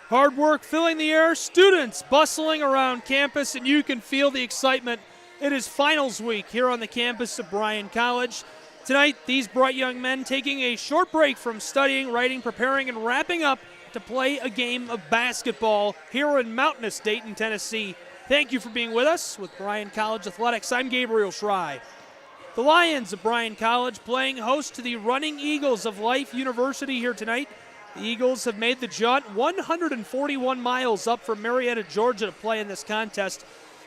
Hard work filling the air, students bustling around campus, and you can feel the excitement. It is finals week here on the campus of Bryan College. Tonight, these bright young men taking a short break from studying, writing, preparing, and wrapping up to play a game of basketball here in mountainous Dayton, Tennessee. Thank you for being with us with Bryan College Athletics. I'm Gabriel Schrei. The Lions of Bryan College playing host to the Running Eagles of Life University here tonight. The Eagles have made the jaunt 141 miles up from Marietta, Georgia to play in this contest.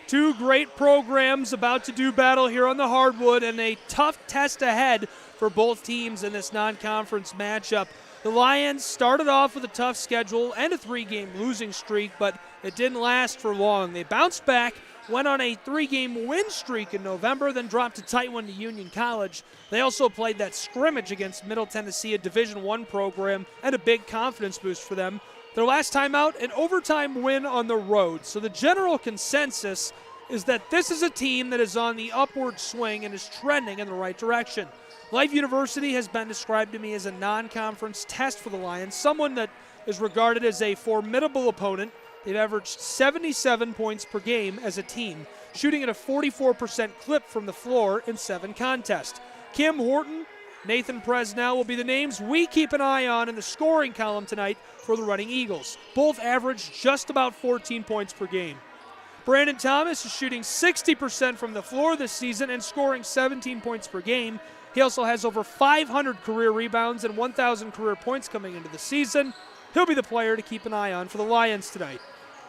Two great programs about to do battle here on the hardwood, and a tough test ahead for both teams in this non-conference matchup. The Lions started off with a tough schedule and a three-game losing streak, but it didn't last for long. They bounced back, went on a three-game win streak in November, then dropped a tight one to Union College. They also played that scrimmage against Middle Tennessee, a Division I program, and a big confidence boost for them. Their last time out, an overtime win on the road. So the general consensus is that this is a team that is on the upward swing and is trending in the right direction. Life University has been described to me as a non-conference test for the Lions, someone that is regarded as a formidable opponent. They've averaged 77 points per game as a team, shooting at a 44% clip from the floor in 7 contests. Kim Horton, Nathan Presnell will be the names we keep an eye on in the scoring column tonight for the Running Eagles. Both average just about 14 points per game. Brandon Thomas is shooting 60% from the floor this season and scoring 17 points per game. He also has over 500 career rebounds and 1,000 career points coming into the season. He'll be the player to keep an eye on for the Lions tonight.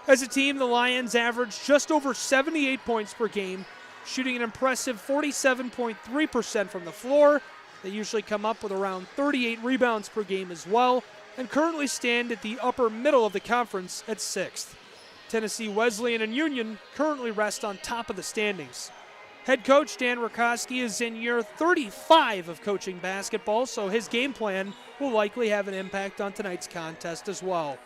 As a team, the Lions average just over 78 points per game, shooting an impressive 47.3% from the floor. They usually come up with around 38 rebounds per game as well, and currently stand at the upper middle of the conference at 6th. Tennessee Wesleyan and Union currently rest on top of the standings. Head coach Dan Rakowski is in year 35 of coaching basketball, so his game plan will likely have an impact on tonight's contest as well.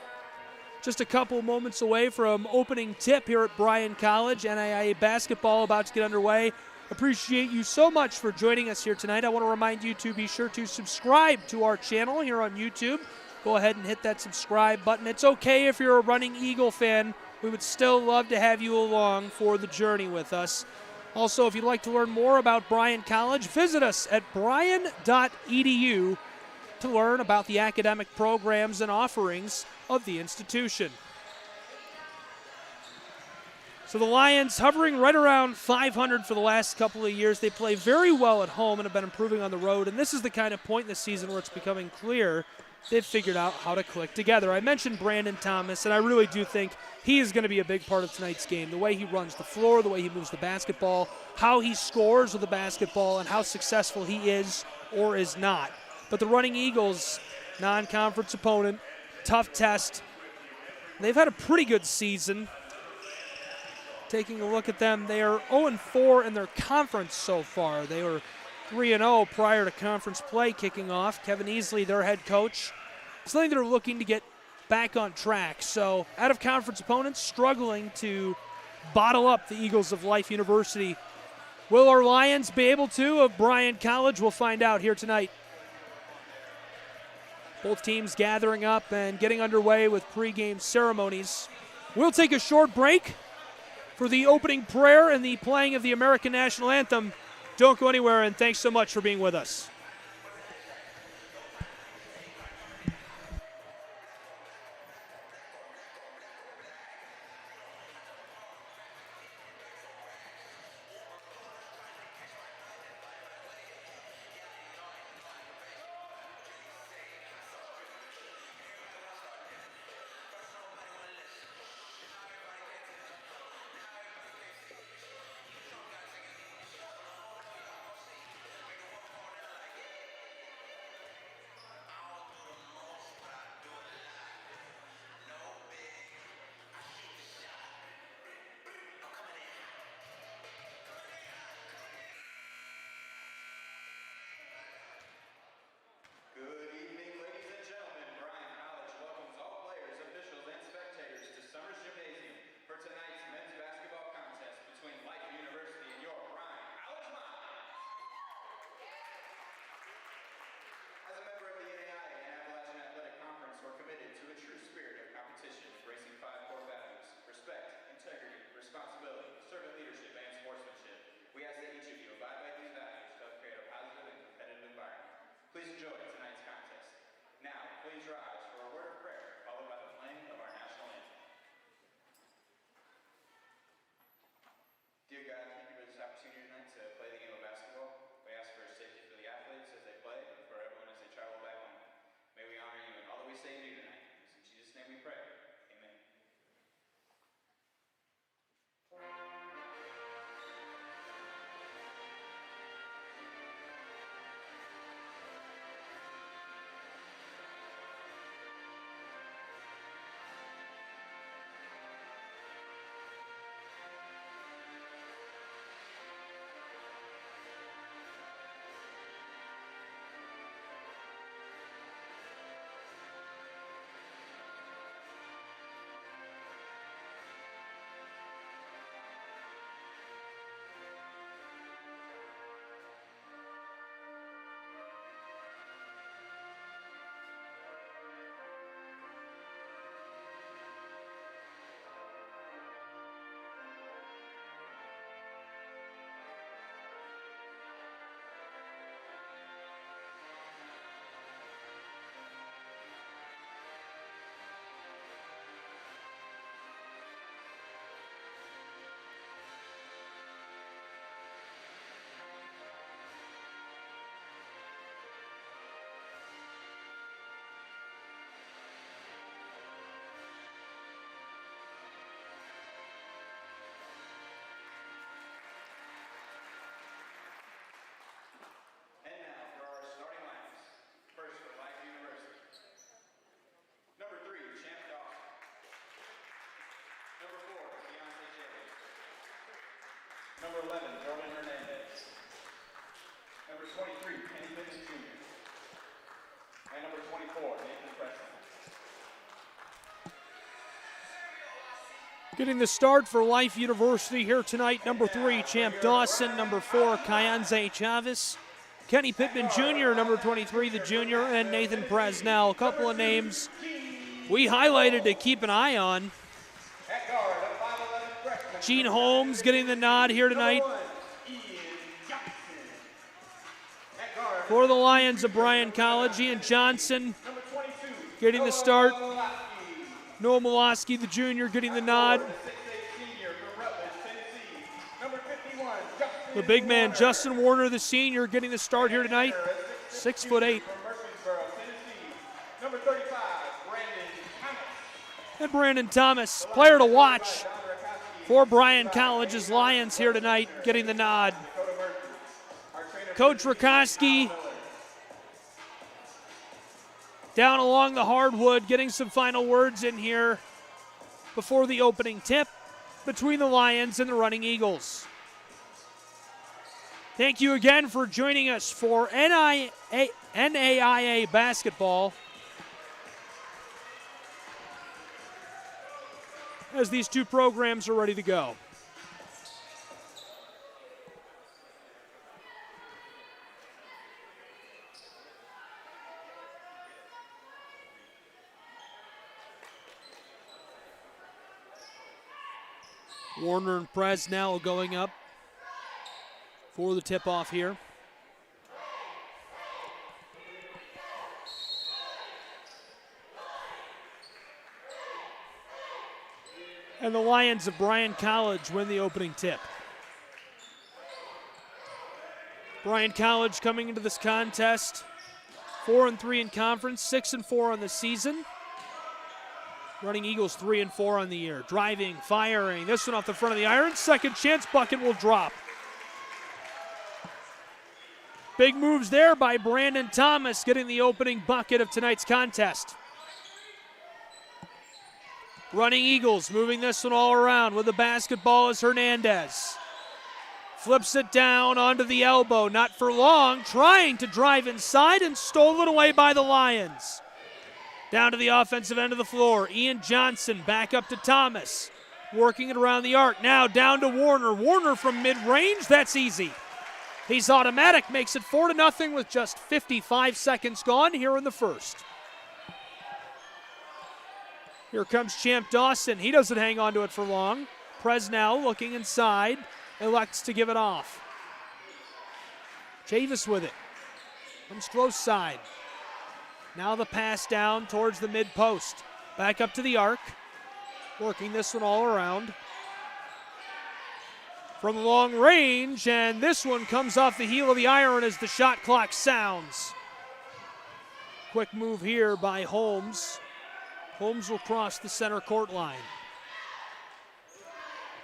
Just a couple moments away from opening tip here at Bryan College. NAIA basketball about to get underway. Appreciate you so much for joining us here tonight. I want to remind you to be sure to subscribe to our channel here on YouTube. Go ahead and hit that subscribe button. It's okay if you're a Running Eagle fan. We would still love to have you along for the journey with us. Also, if you'd like to learn more about Bryan College, visit us at bryan.edu to learn about the academic programs and offerings of the institution. So the Lions hovering right around 500 for the last couple of years. They play very well at home and have been improving on the road, and this is the kind of point in the season where it's becoming clear they've figured out how to click together. I mentioned Brandon Thomas, and I really do think he is going to be a big part of tonight's game. The way he runs the floor, the way he moves the basketball, how he scores with the basketball, and how successful he is or is not. But the Running Eagles, non-conference opponent, tough test. They've had a pretty good season. Taking a look at them, they are 0-4 in their conference so far. They were 3-0 prior to conference play kicking off. Kevin Easley, their head coach, something they're looking to get back on track. So out-of-conference opponents struggling to bottle up the Eagles of Life University. Will our Lions be able to of Bryan College? We'll find out here tonight. Both teams gathering up and getting underway with pregame ceremonies. We'll take a short break for the opening prayer and the playing of the American National Anthem. Don't go anywhere, and thanks so much for being with us. Getting the start for Life University here tonight, number 3, Champ Dawson, number 4, Kyanze Chavez, Kenny Pittman Jr., number 23, the junior, and Nathan Presnell. A couple of names we highlighted to keep an eye on. Gene Holmes getting the nod here tonight for the Lions of Bryan College. Ian Johnson getting the start. Noah Miloski, the junior, getting the nod. The big man, Justin Warner, the senior, getting the start here tonight. 6'8". And Brandon Thomas, player to watch for Bryan College's Lions here tonight, getting the nod. Coach Rakoski down along the hardwood, getting some final words in here before the opening tip between the Lions and the Running Eagles. Thank you again for joining us for NAIA basketball, as these two programs are ready to go. Warner and Presnell going up for the tip-off here. And the Lions of Bryan College win the opening tip. Bryan College coming into this contest 4-3 in conference, 6-4 on the season. Running Eagles 3-4 on the year. Driving, firing. This one off the front of the iron. Second chance bucket will drop. Big moves there by Brandon Thomas, getting the opening bucket of tonight's contest. Running Eagles moving this one all around with the basketball is Hernandez. Flips it down onto the elbow. Not for long. Trying to drive inside and stolen away by the Lions. Down to the offensive end of the floor. Ian Johnson back up to Thomas. Working it around the arc. Now down to Warner. Warner from mid-range. That's easy. He's automatic. Makes it 4-0 with just 55 seconds gone here in the first. Here comes Champ Dawson. He doesn't hang on to it for long. Presnell looking inside. Elects to give it off. Chavis with it. Comes close side. Now the pass down towards the mid-post. Back up to the arc. Working this one all around. From long range, and this one comes off the heel of the iron as the shot clock sounds. Quick move here by Holmes. Holmes will cross the center court line.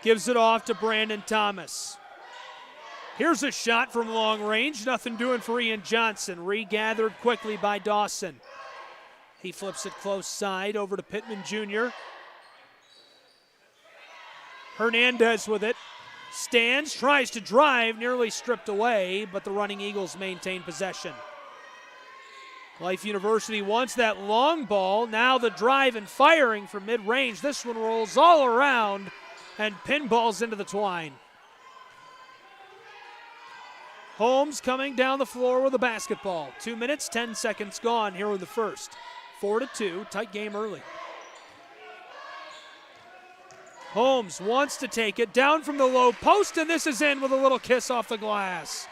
Gives it off to Brandon Thomas. Here's a shot from long range. Nothing doing for Ian Johnson. Regathered quickly by Dawson. He flips it close side over to Pittman Jr. Hernandez with it. Stands, tries to drive, nearly stripped away, but the Running Eagles maintain possession. Life University wants that long ball. Now the drive and firing from mid-range. This one rolls all around and pinballs into the twine. Holmes coming down the floor with a basketball. 2 minutes, 10 seconds gone here in the first. 4-2, tight game early. Holmes wants to take it down from the low post, and this is in with a little kiss off the glass.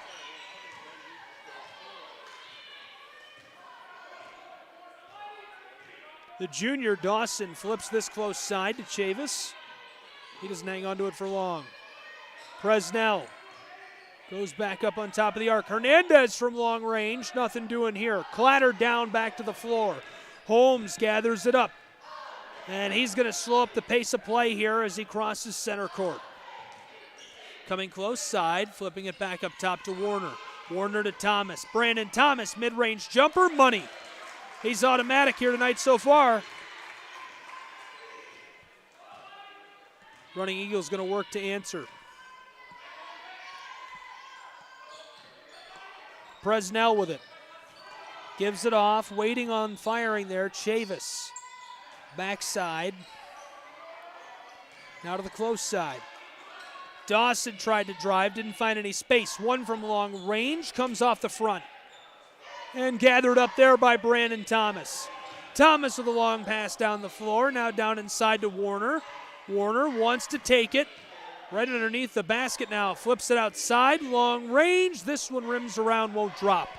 The junior Dawson flips this close side to Chavis. He doesn't hang on to it for long. Presnell goes back up on top of the arc. Hernandez from long range, nothing doing here. Clattered down back to the floor. Holmes gathers it up. And he's going to slow up the pace of play here as he crosses center court. Coming close side, flipping it back up top to Warner. Warner to Thomas. Brandon Thomas, mid-range jumper, money. He's automatic here tonight so far. Running Eagles going to work to answer. Presnell with it. Gives it off, waiting on firing there. Chavis. Backside. Now to the close side. Dawson tried to drive, didn't find any space. One from long range, comes off the front. And gathered up there by Brandon Thomas. Thomas with a long pass down the floor, now down inside to Warner. Warner wants to take it. Right underneath the basket now, flips it outside, long range. This one rims around, won't drop.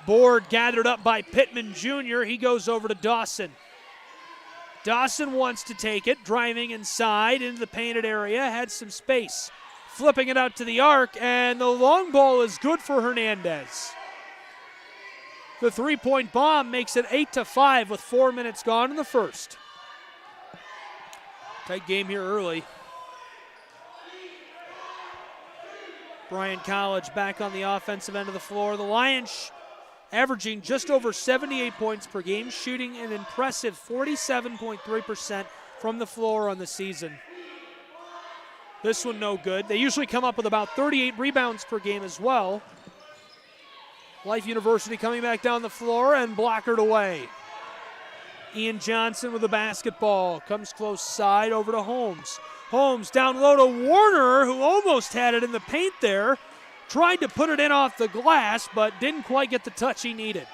Board gathered up by Pittman Jr. He goes over to Dawson. Dawson wants to take it, driving inside into the painted area, had some space. Flipping it out to the arc, and the long ball is good for Hernandez. The three-point bomb makes it 8-5 with 4 minutes gone in the first. Tight game here early. Bryan College back on the offensive end of the floor. The Lions averaging just over 78 points per game, shooting an impressive 47.3% from the floor on the season. This one no good. They usually come up with about 38 rebounds per game as well. Life University coming back down the floor and blockered away. Ian Johnson with the basketball. Comes close side over to Holmes. Holmes down low to Warner, who almost had it in the paint there. Tried to put it in off the glass, but didn't quite get the touch he needed.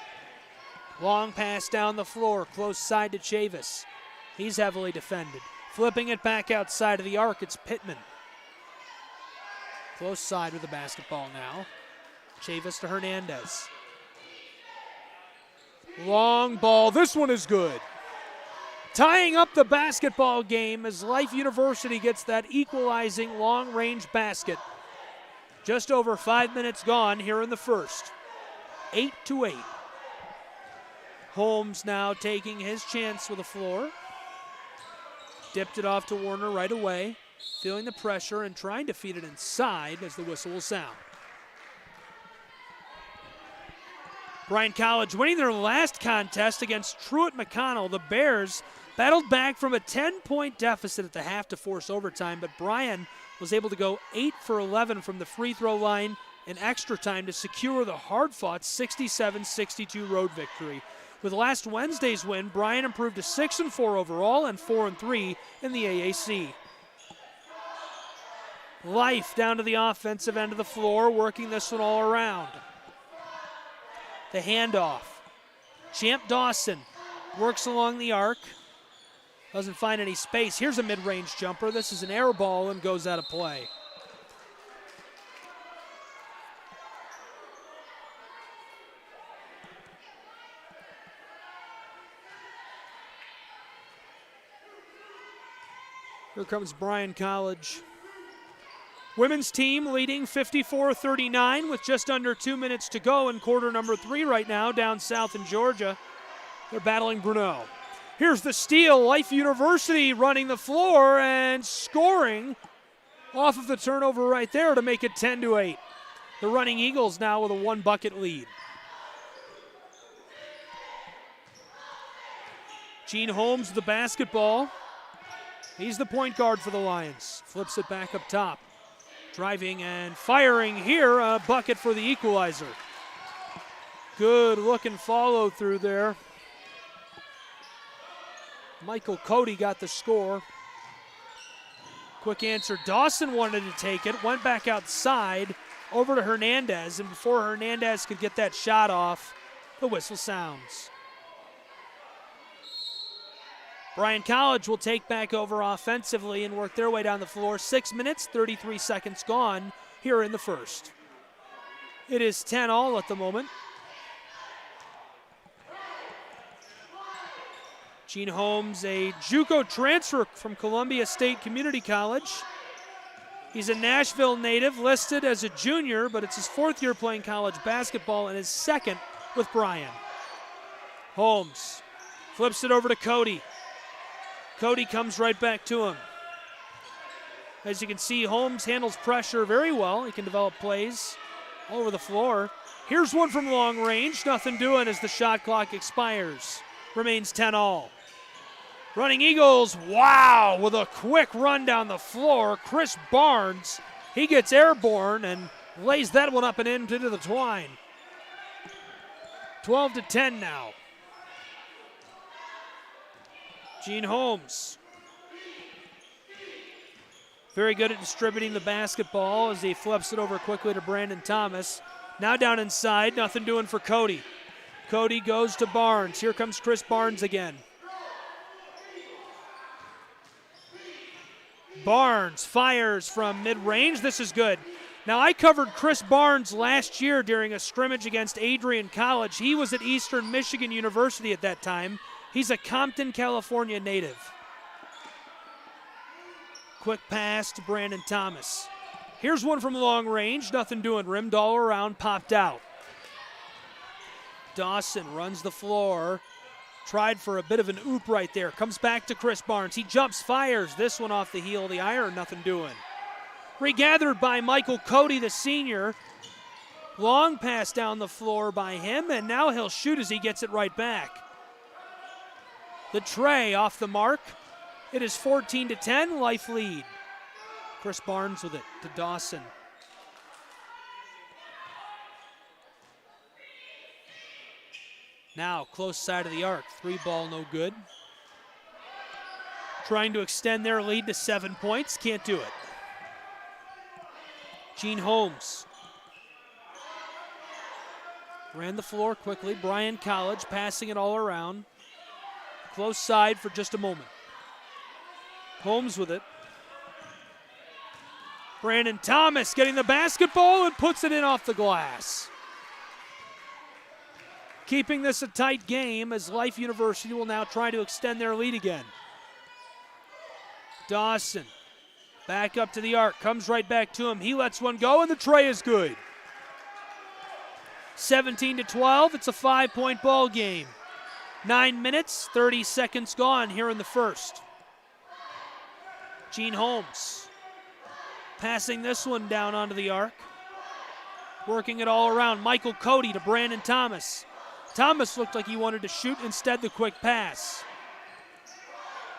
Long pass down the floor, close side to Chavis. He's heavily defended. Flipping it back outside of the arc, it's Pittman. Close side with the basketball now. Chavis to Hernandez. Long ball, this one is good. Tying up the basketball game as Life University gets that equalizing long-range basket. Just over 5 minutes gone here in the first. 8-8. Holmes now taking his chance with the floor. Dipped it off to Warner right away. Feeling the pressure and trying to feed it inside as the whistle will sound. Bryan College winning their last contest against Truett McConnell. The Bears battled back from a 10-point deficit at the half to force overtime, but Bryan was able to go 8 for 11 from the free throw line in extra time to secure the hard-fought 67-62 road victory. With last Wednesday's win, Bryan improved to 6-4 overall and 4-3 in the AAC. Life down to the offensive end of the floor, working this one all around. The handoff. Champ Dawson works along the arc. Doesn't find any space. Here's a mid-range jumper. This is an air ball and goes out of play. Here comes Bryan College. Women's team leading 54-39 with just under 2 minutes to go in quarter number 3 right now down south in Georgia. They're battling Bruneau. Here's the steal. Life University running the floor and scoring off of the turnover right there to make it 10-8. The Running Eagles now with a 1-bucket lead. Gene Holmes with the basketball. He's the point guard for the Lions. Flips it back up top. Driving and firing here, a bucket for the equalizer. Good looking follow through there. Michael Cody got the score. Quick answer, Dawson wanted to take it, went back outside, over to Hernandez, and before Hernandez could get that shot off, the whistle sounds. Bryan College will take back over offensively and work their way down the floor. 6 minutes, 33 seconds gone here in the first. It is 10-all at the moment. Gene Holmes, a JUCO transfer from Columbia State Community College. He's a Nashville native, listed as a junior, but it's his 4th year playing college basketball and his 2nd with Bryan. Holmes flips it over to Cody. Cody comes right back to him. As you can see, Holmes handles pressure very well. He can develop plays all over the floor. Here's one from long range. Nothing doing as the shot clock expires. Remains 10-all. Running Eagles, with a quick run down the floor. Chris Barnes, he gets airborne and Lays that one up and into the twine. 12-10 now. Gene Holmes. Very good at distributing the basketball as he flips it over quickly to Brandon Thomas. Now down inside, nothing doing for Cody. Cody goes to Barnes. Here comes Chris Barnes again. Barnes fires from mid-range. This is good. Now, I covered Chris Barnes last year during a scrimmage against Adrian College. He was at Eastern Michigan University at that time. He's a Compton, California native. Quick pass to Brandon Thomas. Here's one from long range. Nothing doing. Rimmed all around, popped out. Dawson runs the floor. Tried for a bit of an oop right there. Comes back to Chris Barnes. He jumps, fires. This one off the heel of the iron. Nothing doing. Regathered by Michael Cody, the senior. Long pass down the floor by him, and now he'll shoot as he gets it right back. The tray off the mark. It is 14-10, Life lead. Chris Barnes with it to Dawson. Now, close side of the arc. 3 ball, no good. Trying to extend their lead to 7 points. Can't do it. Gene Holmes. Ran the floor quickly. Bryan College passing it all around. Close side for just a moment. Holmes with it. Brandon Thomas getting the basketball and puts it in off the glass. Keeping this a tight game as Life University will now try to extend their lead again. Dawson back up to the arc, comes right back to him. He lets one go and the tray is good. 17-12, it's a 5-point ball game. 9 minutes, 30 seconds gone here in the first. Gene Holmes passing this one down onto the arc. Working it all around. Michael Cody to Brandon Thomas. Thomas looked like he wanted to shoot, instead the quick pass.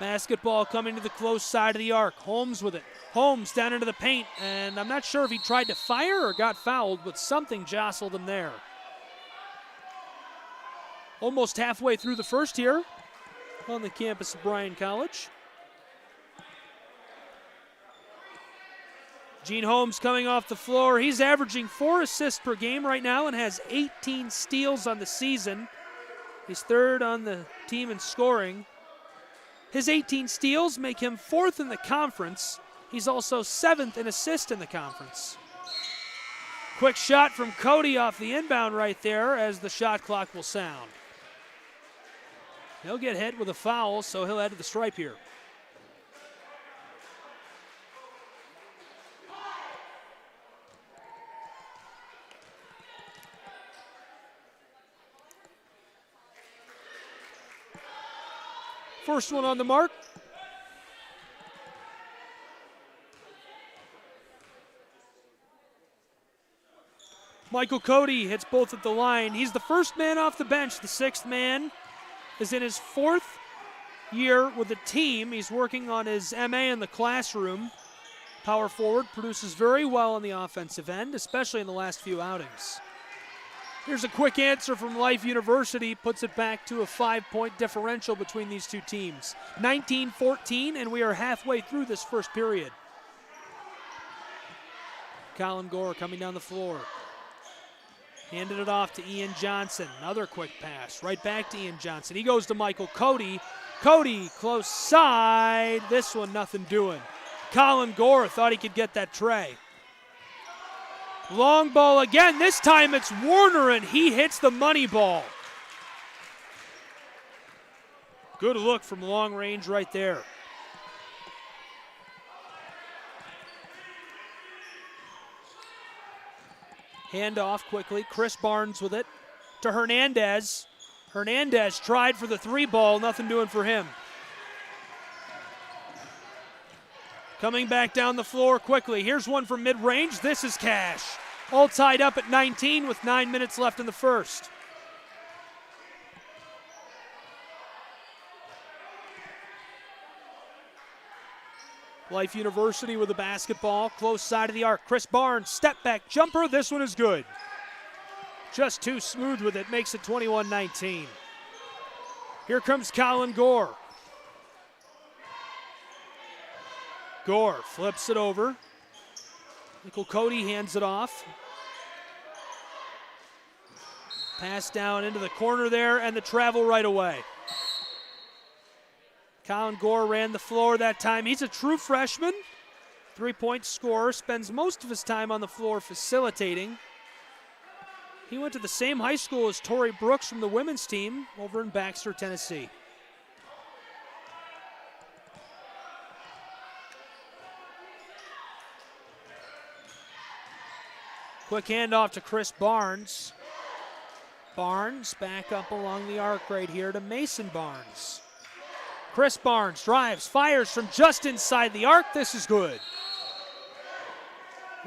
Basketball coming to the close side of the arc. Holmes with it. Holmes down into the paint, and I'm not sure if he tried to fire or got fouled, but something jostled him there. Almost halfway through the first here on the campus of Bryan College. Gene Holmes coming off the floor. He's averaging 4 assists per game right now and has 18 steals on the season. He's 3rd on the team in scoring. His 18 steals make him 4th in the conference. He's also 7th in assists in the conference. Quick shot from Cody off the inbound right there as the shot clock will sound. He'll get hit with a foul, so he'll head to the stripe here. First one on the mark. Michael Cody hits both at the line. He's the first man off the bench. The 6th man is in his 4th year with the team. He's working on his MA in the classroom. Power forward, produces very well on the offensive end, especially in the last few outings. Here's a quick answer from Life University, puts it back to a 5-point differential between these two teams. 19-14, and we are halfway through this first period. Colin Gore coming down the floor. Handed it off to Ian Johnson. Another quick pass, right back to Ian Johnson. He goes to Michael Cody. Cody, close side. This one, nothing doing. Colin Gore thought he could get that tray. Long ball again. This time it's Warner, and he hits the money ball. Good look from long range right there. Hand off quickly. Chris Barnes with it to Hernandez. Hernandez tried for the 3 ball. Nothing doing for him. Coming back down the floor quickly. Here's one from mid-range. This is cash. All tied up at 19 with 9 minutes left in the first. Life University with the basketball, close side of the arc. Chris Barnes, step back jumper. This one is good. Just too smooth with it, makes it 21-19. Here comes Colin Gore. Gore flips it over. Michael Cody hands it off. Pass down into the corner there, and the travel right away. Colin Gore ran the floor that time. He's a true freshman, three-point scorer, spends most of his time on the floor facilitating. He went to the same high school as Torrey Brooks from the women's team over in Baxter, Tennessee. Quick handoff to Chris Barnes. Barnes back up along the arc right here to Mason Barnes. Chris Barnes drives, fires from just inside the arc. This is good.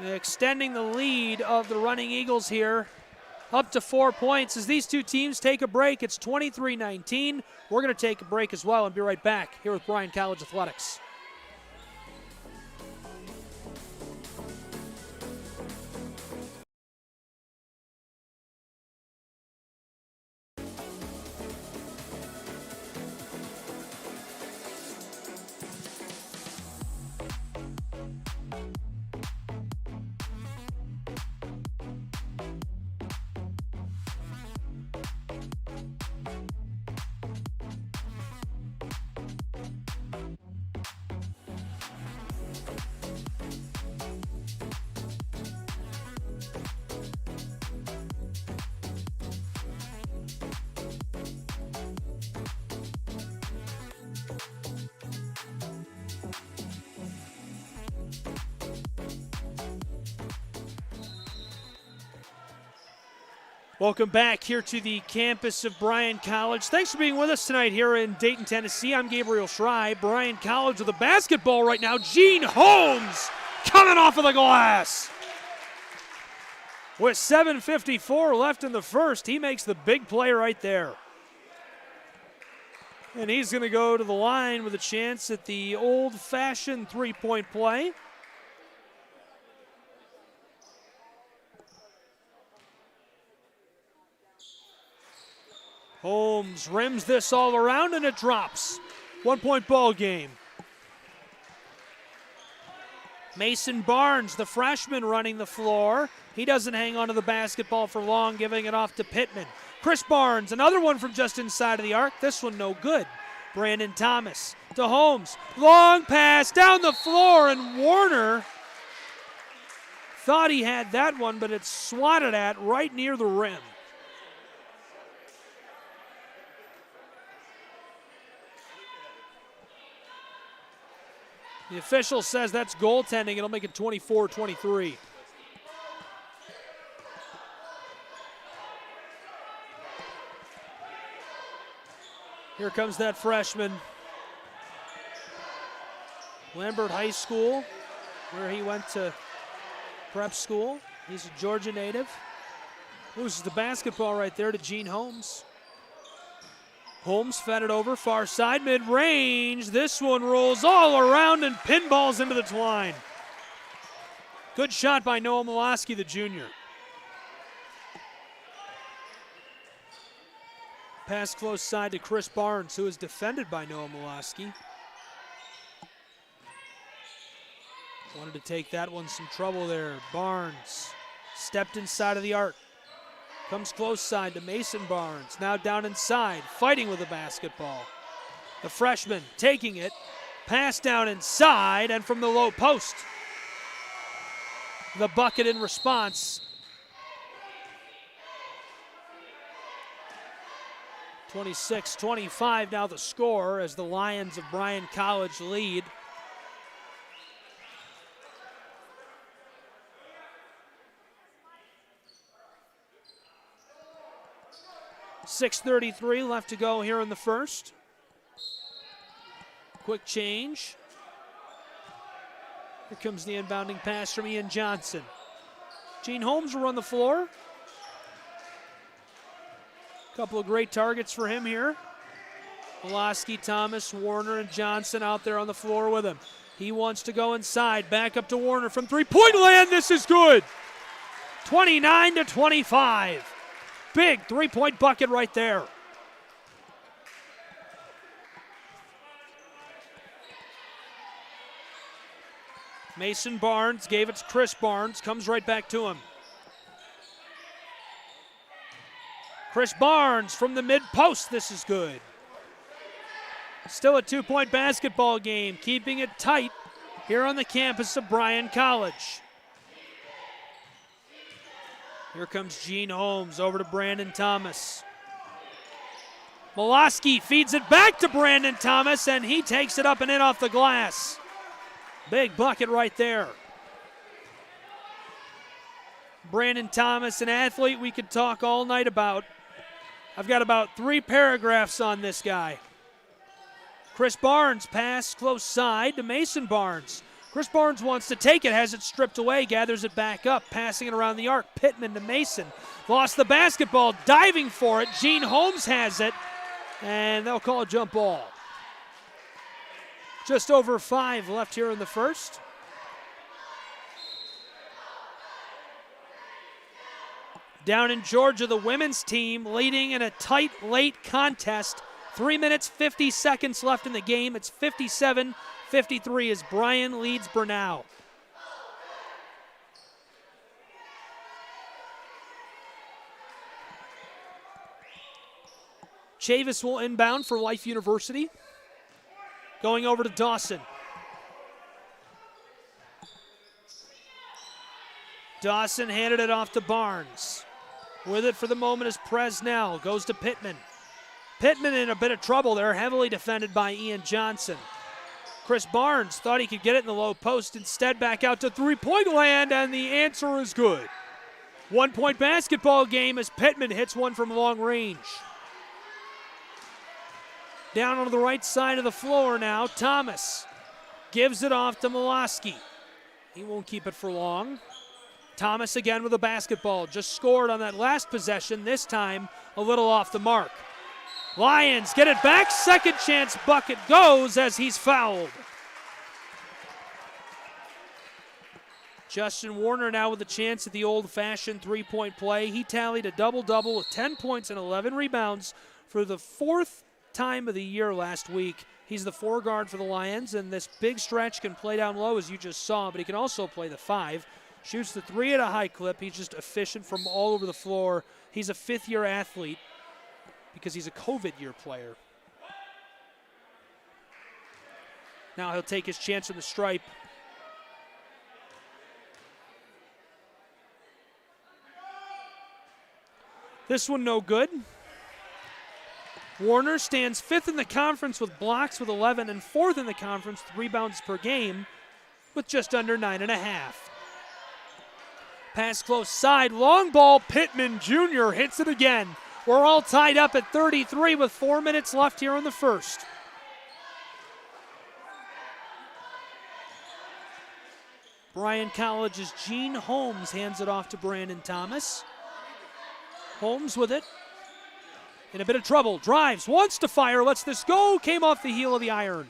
Extending the lead of the Running Eagles here up to 4 points as these two teams take a break. It's 23-19. We're going to take a break as well and be right back here with Bryan College Athletics. Welcome back here to the campus of Bryan College. Thanks for being with us tonight here in Dayton, Tennessee. I'm Gabriel Schrei. Bryan College with the basketball right now. Gene Holmes coming off of the glass. With 7:54 left in the first, he makes the big play right there. And he's going to go to the line with a chance at the old-fashioned three-point play. Holmes rims this all around and it drops. 1 point ball game. Mason Barnes, the freshman, running the floor. He doesn't hang on to the basketball for long, giving it off to Pittman. Chris Barnes, another one from just inside of the arc. This one no good. Brandon Thomas to Holmes. Long pass down the floor, and Warner thought he had that one, but it's swatted at right near the rim. The official says that's goaltending. It'll make it 24-23. Here comes that freshman. Lambert High School, where he went to prep school. He's a Georgia native. Loses the basketball right there to Gene Holmes. Holmes fed it over, far side, mid-range. This one rolls all around and pinballs into the twine. Good shot by Noah Miloski, the junior. Pass close side to Chris Barnes, who is defended by Noah Miloski. Wanted to take that one some trouble there. Barnes stepped inside of the arc. Comes close side to Mason Barnes. Now down inside, fighting with the basketball. The freshman taking it. Pass down inside and from the low post. The bucket in response. 26-25 now the score as the Lions of Bryan College lead. .6:33 left to go here in the first. Quick change. Here comes the inbounding pass from Ian Johnson. Gene Holmes will run the floor. Couple of great targets for him here. Miloski, Thomas, Warner, and Johnson out there on the floor with him. He wants to go inside. Back up to Warner from three-point land. This is good. 29-25. Big three-point bucket right there. Mason Barnes gave it to Chris Barnes. Comes right back to him. Chris Barnes from the mid-post. This is good. Still a two-point basketball game, keeping it tight here on the campus of Bryan College. Here comes Gene Holmes over to Brandon Thomas. Molosky feeds it back to Brandon Thomas, and he takes it up and in off the glass. Big bucket right there. Brandon Thomas, an athlete we could talk all night about. I've got about 3 paragraphs on this guy. Chris Barnes pass close side to Mason Barnes. Chris Barnes wants to take it, has it stripped away, gathers it back up, passing it around the arc. Pittman to Mason. Lost the basketball, diving for it. Gene Holmes has it, and they'll call a jump ball. Just over 5 left here in the first. Down in Georgia, the women's team leading in a tight, late contest. 3 minutes, 50 seconds left in the game. It's 57-53 as Bryan leads Bernau. Chavis will inbound for Life University. Going over to Dawson. Dawson handed it off to Barnes. With it for the moment is Presnell. Goes to Pittman. Pittman in a bit of trouble there, heavily defended by Ian Johnson. Chris Barnes thought he could get it in the low post. Instead, back out to three-point land, and the answer is good. 1-point basketball game as Pittman hits one from long range. Down on the right side of the floor now, Thomas gives it off to Molosky. He won't keep it for long. Thomas again with a basketball. Just scored on that last possession, this time a little off the mark. Lions get it back. Second chance bucket goes as he's fouled. Justin Warner now with a chance at the old-fashioned three-point play. He tallied a double-double with 10 points and 11 rebounds for the 4th time of the year last week. He's the 4 guard for the Lions, and this big stretch can play down low as you just saw, but he can also play the 5. Shoots the 3 at a high clip. He's just efficient from all over the floor. He's a 5th-year athlete because he's a COVID year player. Now he'll take his chance on the stripe. This one no good. Warner stands 5th in the conference with blocks with 11 and 4th in the conference with rebounds per game with just under 9.5. Pass close side, long ball, Pittman Jr. hits it again. We're all tied up at 33 with 4 minutes left here in the first. Bryan College's Gene Holmes hands it off to Brandon Thomas. Holmes with it. In a bit of trouble, drives, wants to fire, lets this go, came off the heel of the iron.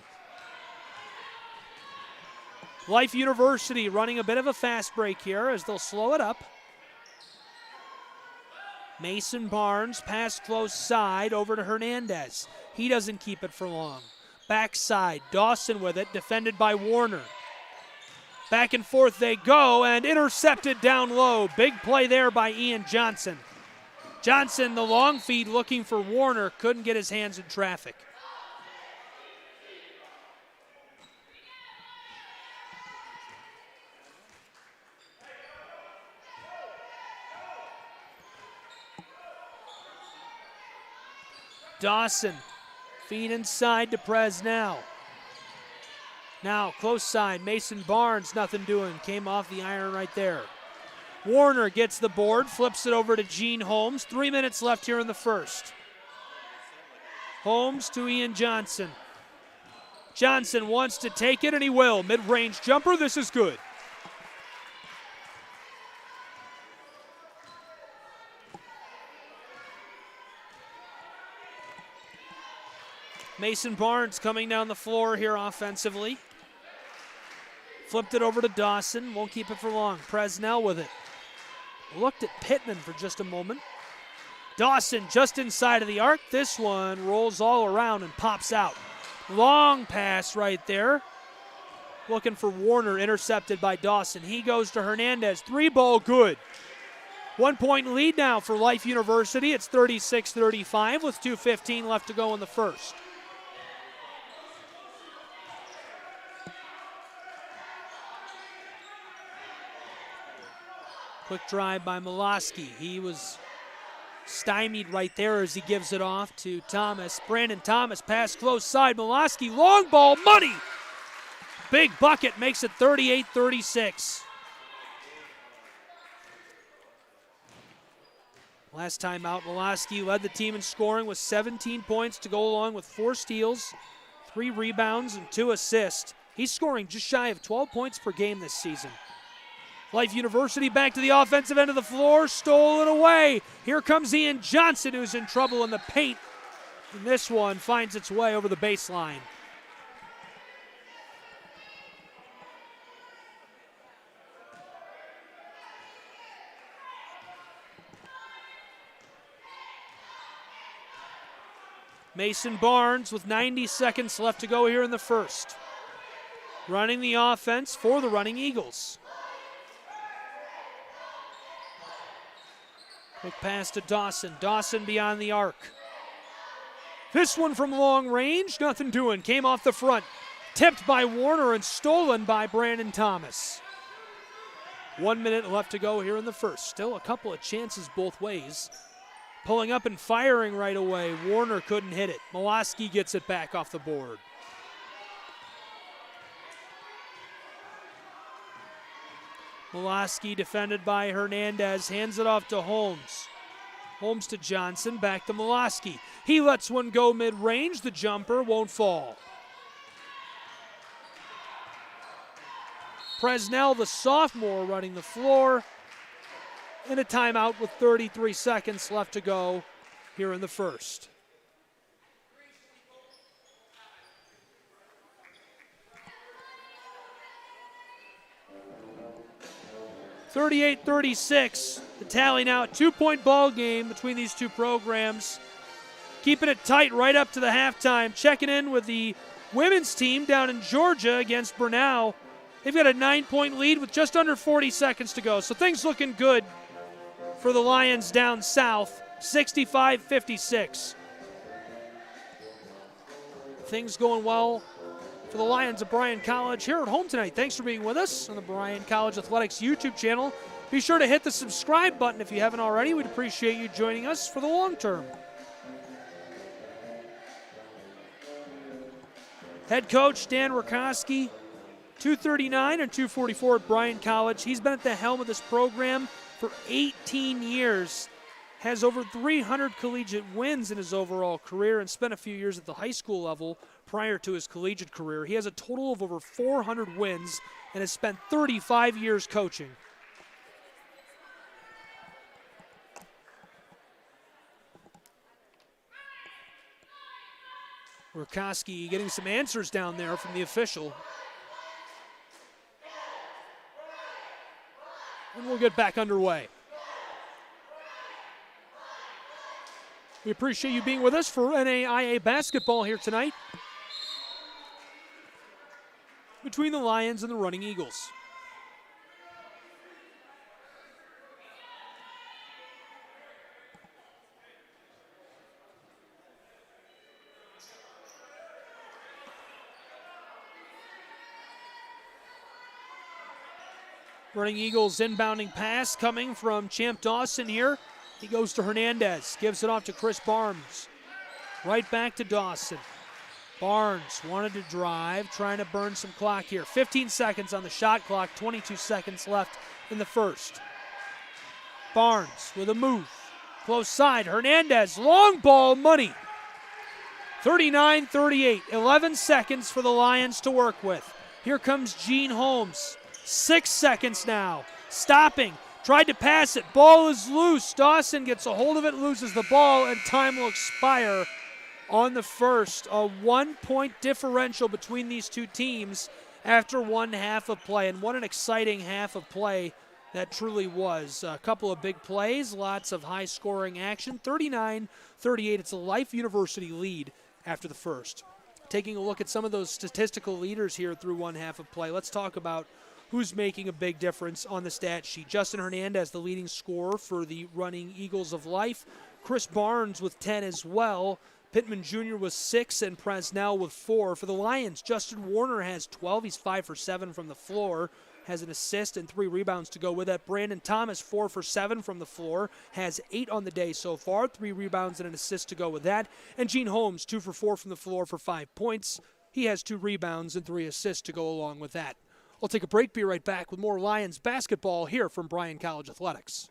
Life University running a bit of a fast break here as they'll slow it up. Mason Barnes, pass close side over to Hernandez. He doesn't keep it for long. Backside, Dawson with it, defended by Warner. Back and forth they go, and intercepted down low. Big play there by Ian Johnson. Johnson, the long feed, looking for Warner, couldn't get his hands in traffic. Dawson, feed inside to Presnell. Now, close side, Mason Barnes, nothing doing. Came off the iron right there. Warner gets the board, flips it over to Gene Holmes. 3 minutes left here in the first. Holmes to Ian Johnson. Johnson wants to take it, and he will. Mid-range jumper, this is good. Mason Barnes coming down the floor here offensively. flipped it over to Dawson. Won't keep it for long. Presnell with it. Looked at Pittman for just a moment. Dawson just inside of the arc. This one rolls all around and pops out. Long pass right there. Looking for Warner, intercepted by Dawson. He goes to Hernandez. 3-ball good. 1 point lead now for Life University. It's 36-35 with 2:15 left to go in the first. Quick drive by Miloski. He was stymied right there as he gives it off to Thomas. Brandon Thomas, pass close side. Miloski, long ball, money! Big bucket makes it 38-36. Last time out, Miloski led the team in scoring with 17 points to go along with 4 steals, 3 rebounds, and 2 assists. He's scoring just shy of 12 points per game this season. Life University back to the offensive end of the floor, stolen away. Here comes Ian Johnson, who's in trouble in the paint. And this one finds its way over the baseline. Mason Barnes with 90 seconds left to go here in the first. Running the offense for the Running Eagles. Quick pass to Dawson. Dawson beyond the arc. This one from long range, nothing doing. Came off the front. Tipped by Warner and stolen by Brandon Thomas. 1 minute left to go here in the first. Still a couple of chances both ways. Pulling up and firing right away. Warner couldn't hit it. Miloski gets it back off the board. Miloski defended by Hernandez. Hands it off to Holmes. Holmes to Johnson. Back to Miloski. He lets one go mid-range. The jumper won't fall. Presnell, the sophomore, running the floor. And a timeout with 33 seconds left to go here in the first. (38-36). The tally now a 2-point ball game between these two programs. Keeping it tight right up to the halftime. Checking in with the women's team down in Georgia against Brunel. They've got a 9-point lead with just under 40 seconds to go. So things looking good for the Lions down south, 65-56. Things going well for the Lions of Bryan College here at home tonight. Thanks for being with us on the Bryan College Athletics YouTube channel. Be sure to hit the subscribe button if you haven't already. We'd appreciate you joining us for the long term. Head coach Dan Rakoski, 239 and 244 at Bryan College. He's been at the helm of this program for 18 years, has over 300 collegiate wins in his overall career, and spent a few years at the high school level prior to his collegiate career. He has a total of over 400 wins and has spent 35 years coaching. Rakoski getting some answers down there from the official. And we'll get back underway. We appreciate you being with us for NAIA basketball here tonight between the Lions and the Running Eagles. Running Eagles inbounding pass coming from Champ Dawson here. He goes to Hernandez, gives it off to Chris Barnes. Right back to Dawson. Barnes wanted to drive, trying to burn some clock here. 15 seconds on the shot clock, 22 seconds left in the first. Barnes with a move. Close side, Hernandez, long ball, money. 39-38, 11 seconds for the Lions to work with. Here comes Gene Holmes. 6 seconds now. Stopping. Tried to pass it. Ball is loose. Dawson gets a hold of it, loses the ball, and time will expire on the first. A 1-point differential between these two teams after one half of play. And what an exciting half of play that truly was. A couple of big plays, lots of high-scoring action. 39-38, it's a Life University lead after the first. Taking a look at some of those statistical leaders here through one half of play, let's talk about who's making a big difference on the stat sheet. Justin Hernandez, the leading scorer for the running Eagles of Life. Chris Barnes with 10 as well. Pittman Jr. with 6 and Presnell with 4. For the Lions, Justin Warner has 12. He's 5 for 7 from the floor. Has an assist and 3 rebounds to go with that. Brandon Thomas, 4 for 7 from the floor. Has 8 on the day so far. 3 rebounds and an assist to go with that. And Gene Holmes, 2 for 4 from the floor for 5 points. He has 2 rebounds and 3 assists to go along with that. I'll take a break, be right back with more Lions basketball here from Bryan College Athletics.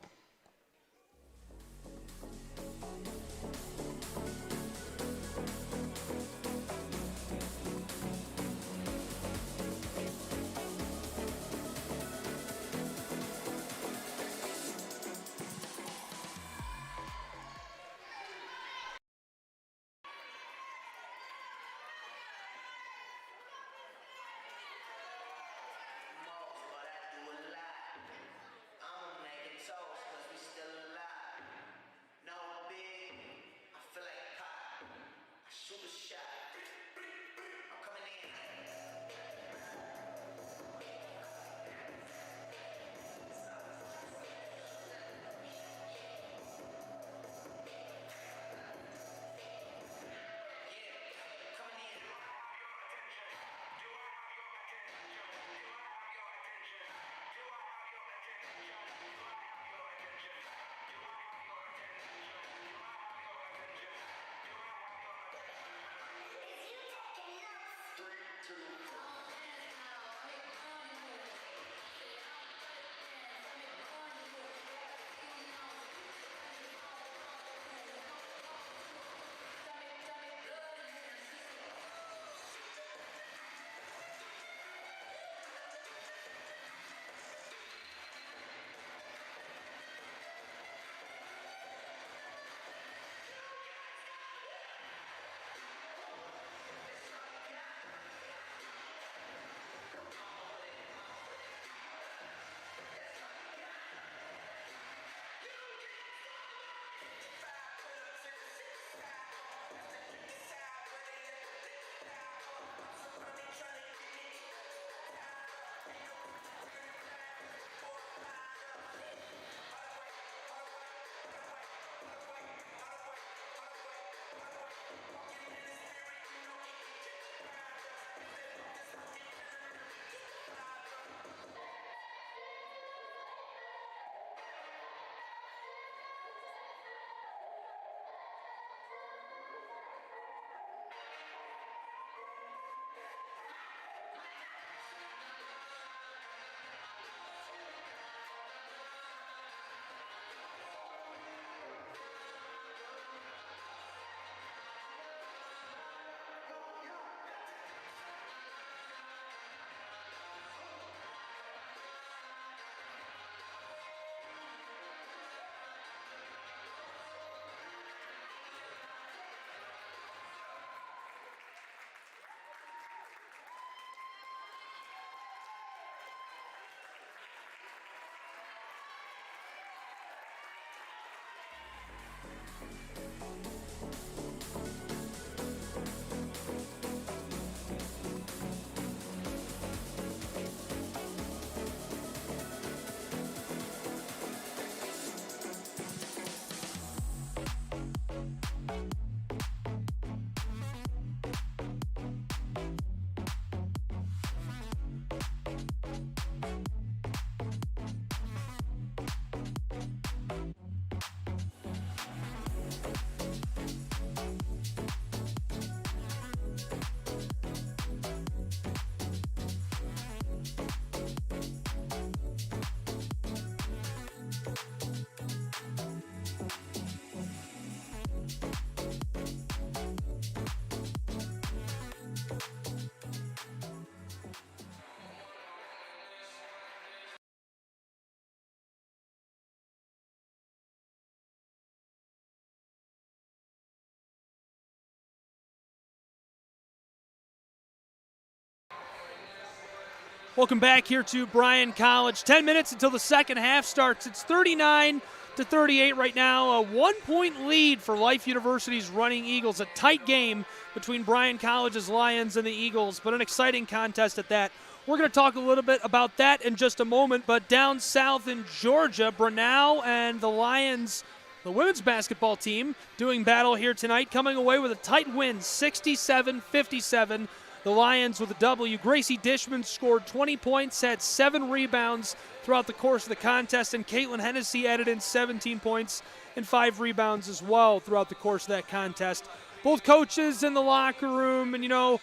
Welcome back here to Bryan College. 10 minutes until the second half starts. It's 39-38 right now. A 1-point lead for Life University's Running Eagles. A tight game between Bryan College's Lions and the Eagles, but an exciting contest at that. We're going to talk a little bit about that in just a moment, but down south in Georgia, Brunel and the Lions, the women's basketball team, doing battle here tonight, coming away with a tight win, 67-57. The Lions with a W. Gracie Dishman scored 20 points, had 7 rebounds throughout the course of the contest, and Caitlin Hennessy added in 17 points and 5 rebounds as well throughout the course of that contest. Both coaches in the locker room, and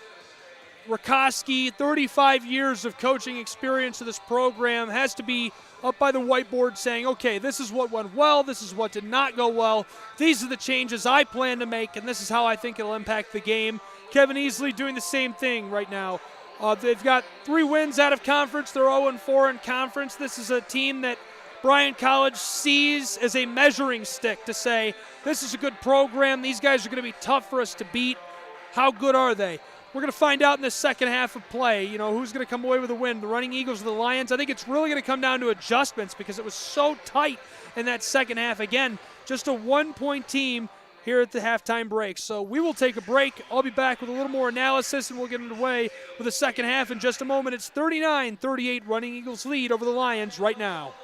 Rakoski, 35 years of coaching experience of this program, has to be up by the whiteboard saying, okay, this is what went well, this is what did not go well, these are the changes I plan to make, and this is how I think it'll impact the game. Kevin Easley doing the same thing right now. They've got 3 wins out of conference. They're 0-4 in conference. This is a team that Bryan College sees as a measuring stick to say, this is a good program. These guys are going to be tough for us to beat. How good are they? We're going to find out in the second half of play, who's going to come away with a win, the Running Eagles or the Lions. I think it's really going to come down to adjustments because it was so tight in that second half. Again, just a 1-point team here at the halftime break. So we will take a break. I'll be back with a little more analysis, and we'll get underway with the second half in just a moment. It's 39-38, Running Eagles lead over the Lions right now.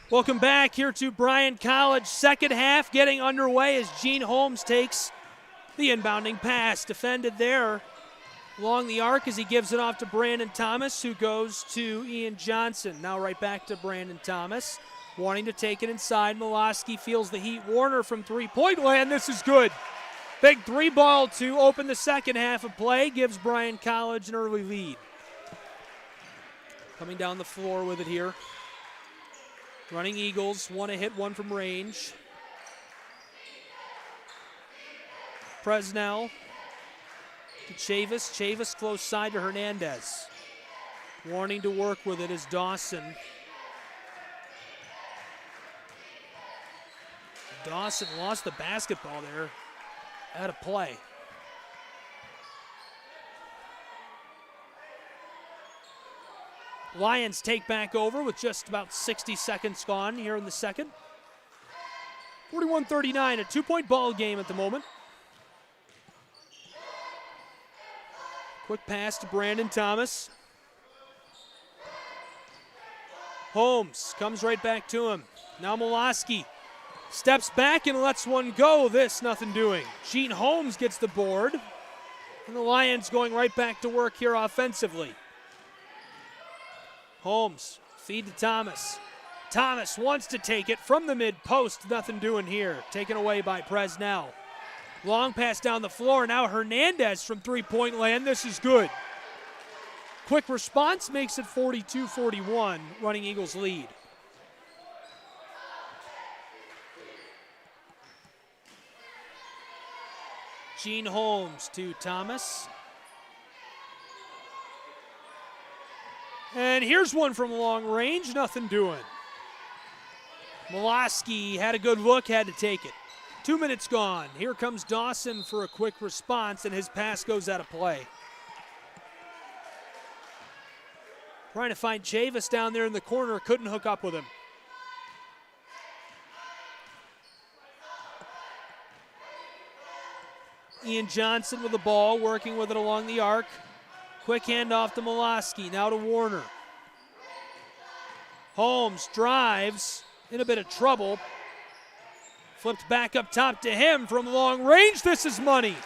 Welcome back here to Bryan College. Second half getting underway as Gene Holmes takes the inbounding pass. Defended there along the arc as he gives it off to Brandon Thomas, who goes to Ian Johnson. Now right back to Brandon Thomas, wanting to take it inside. Miloski feels the heat. Warner from three-point land. This is good. Big three ball to open the second half of play. Gives Bryan College an early lead. Coming down the floor with it here. Running Eagles, one a hit, one from range. Presnell to Chavis. Chavis close side to Hernandez. Wanting to work with it is Dawson. Dawson lost the basketball there. Out of play. Lions take back over with just about 60 seconds gone here in the second. 41-39, a two-point ball game at the moment. Quick pass to Brandon Thomas. Holmes comes right back to him. Now Miloski steps back and lets one go. This, nothing doing. Gene Holmes gets the board. And the Lions going right back to work here offensively. Holmes, feed to Thomas. Thomas wants to take it from the mid-post. Nothing doing here. Taken away by Presnell. Long pass down the floor. Now Hernandez from three-point land. This is good. Quick response makes it 42-41. Running Eagles lead. Gene Holmes to Thomas. And here's one from long range, nothing doing. Miloski had a good look, had to take it. 2 minutes gone. Here comes Dawson for a quick response, and his pass goes out of play. Trying to find Chavis down there in the corner, couldn't hook up with him. Ian Johnson with the ball, working with it along the arc. Quick handoff to Miloski, now to Warner. Holmes drives, in a bit of trouble. Flipped back up top to him from long range. This is money.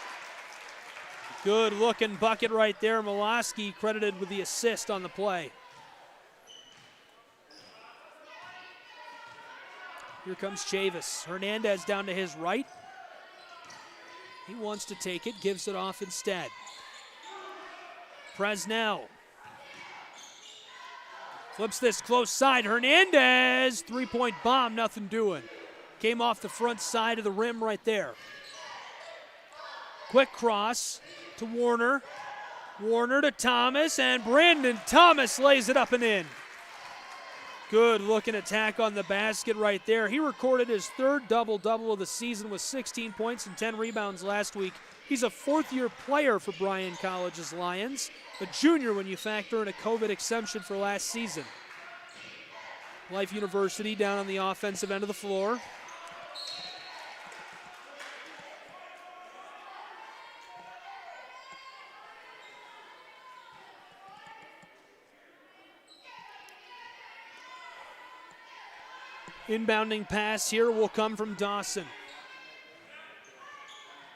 Good looking bucket right there. Miloski credited with the assist on the play. Here comes Chavis. Hernandez down to his right. He wants to take it, gives it off instead. Presnell flips this close side. Hernandez, three-point bomb, nothing doing. Came off the front side of the rim right there. Quick cross to Warner. Warner to Thomas, and Brandon Thomas lays it up and in. Good looking attack on the basket right there. He recorded his third double-double of the season with 16 points and 10 rebounds last week. He's a fourth-year player for Bryan College's Lions, a junior when you factor in a COVID exemption for last season. Life University down on the offensive end of the floor. Inbounding pass here will come from Dawson.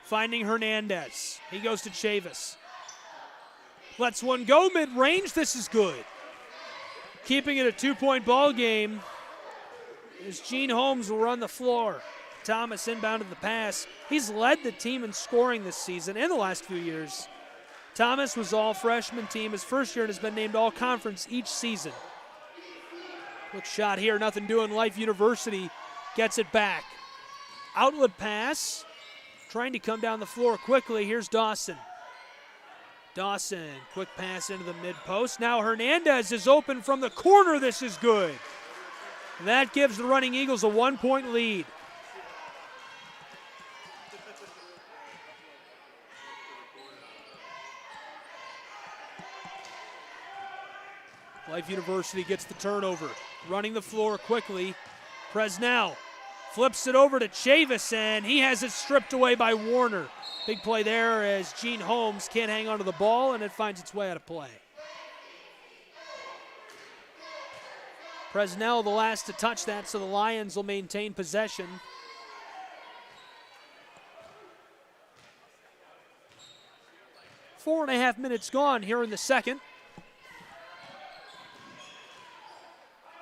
Finding Hernandez. He goes to Chavis. Lets one go mid-range. This is good. Keeping it a two-point ball game as Gene Holmes will run the floor. Thomas inbounded the pass. He's led the team in scoring this season and the last few years. Thomas was all freshman team his first year and has been named all conference each season. Quick shot here, nothing doing. Life University gets it back. Outlet pass. Trying to come down the floor quickly. Here's Dawson. Dawson, quick pass into the mid-post. Now Hernandez is open from the corner. This is good. That gives the Running Eagles a 1-point lead. Life University gets the turnover. Running the floor quickly. Presnell flips it over to Chavis, and he has it stripped away by Warner. Big play there as Gene Holmes can't hang onto the ball, and it finds its way out of play. Presnell the last to touch that, so the Lions will maintain possession. 4.5 minutes gone here in the second.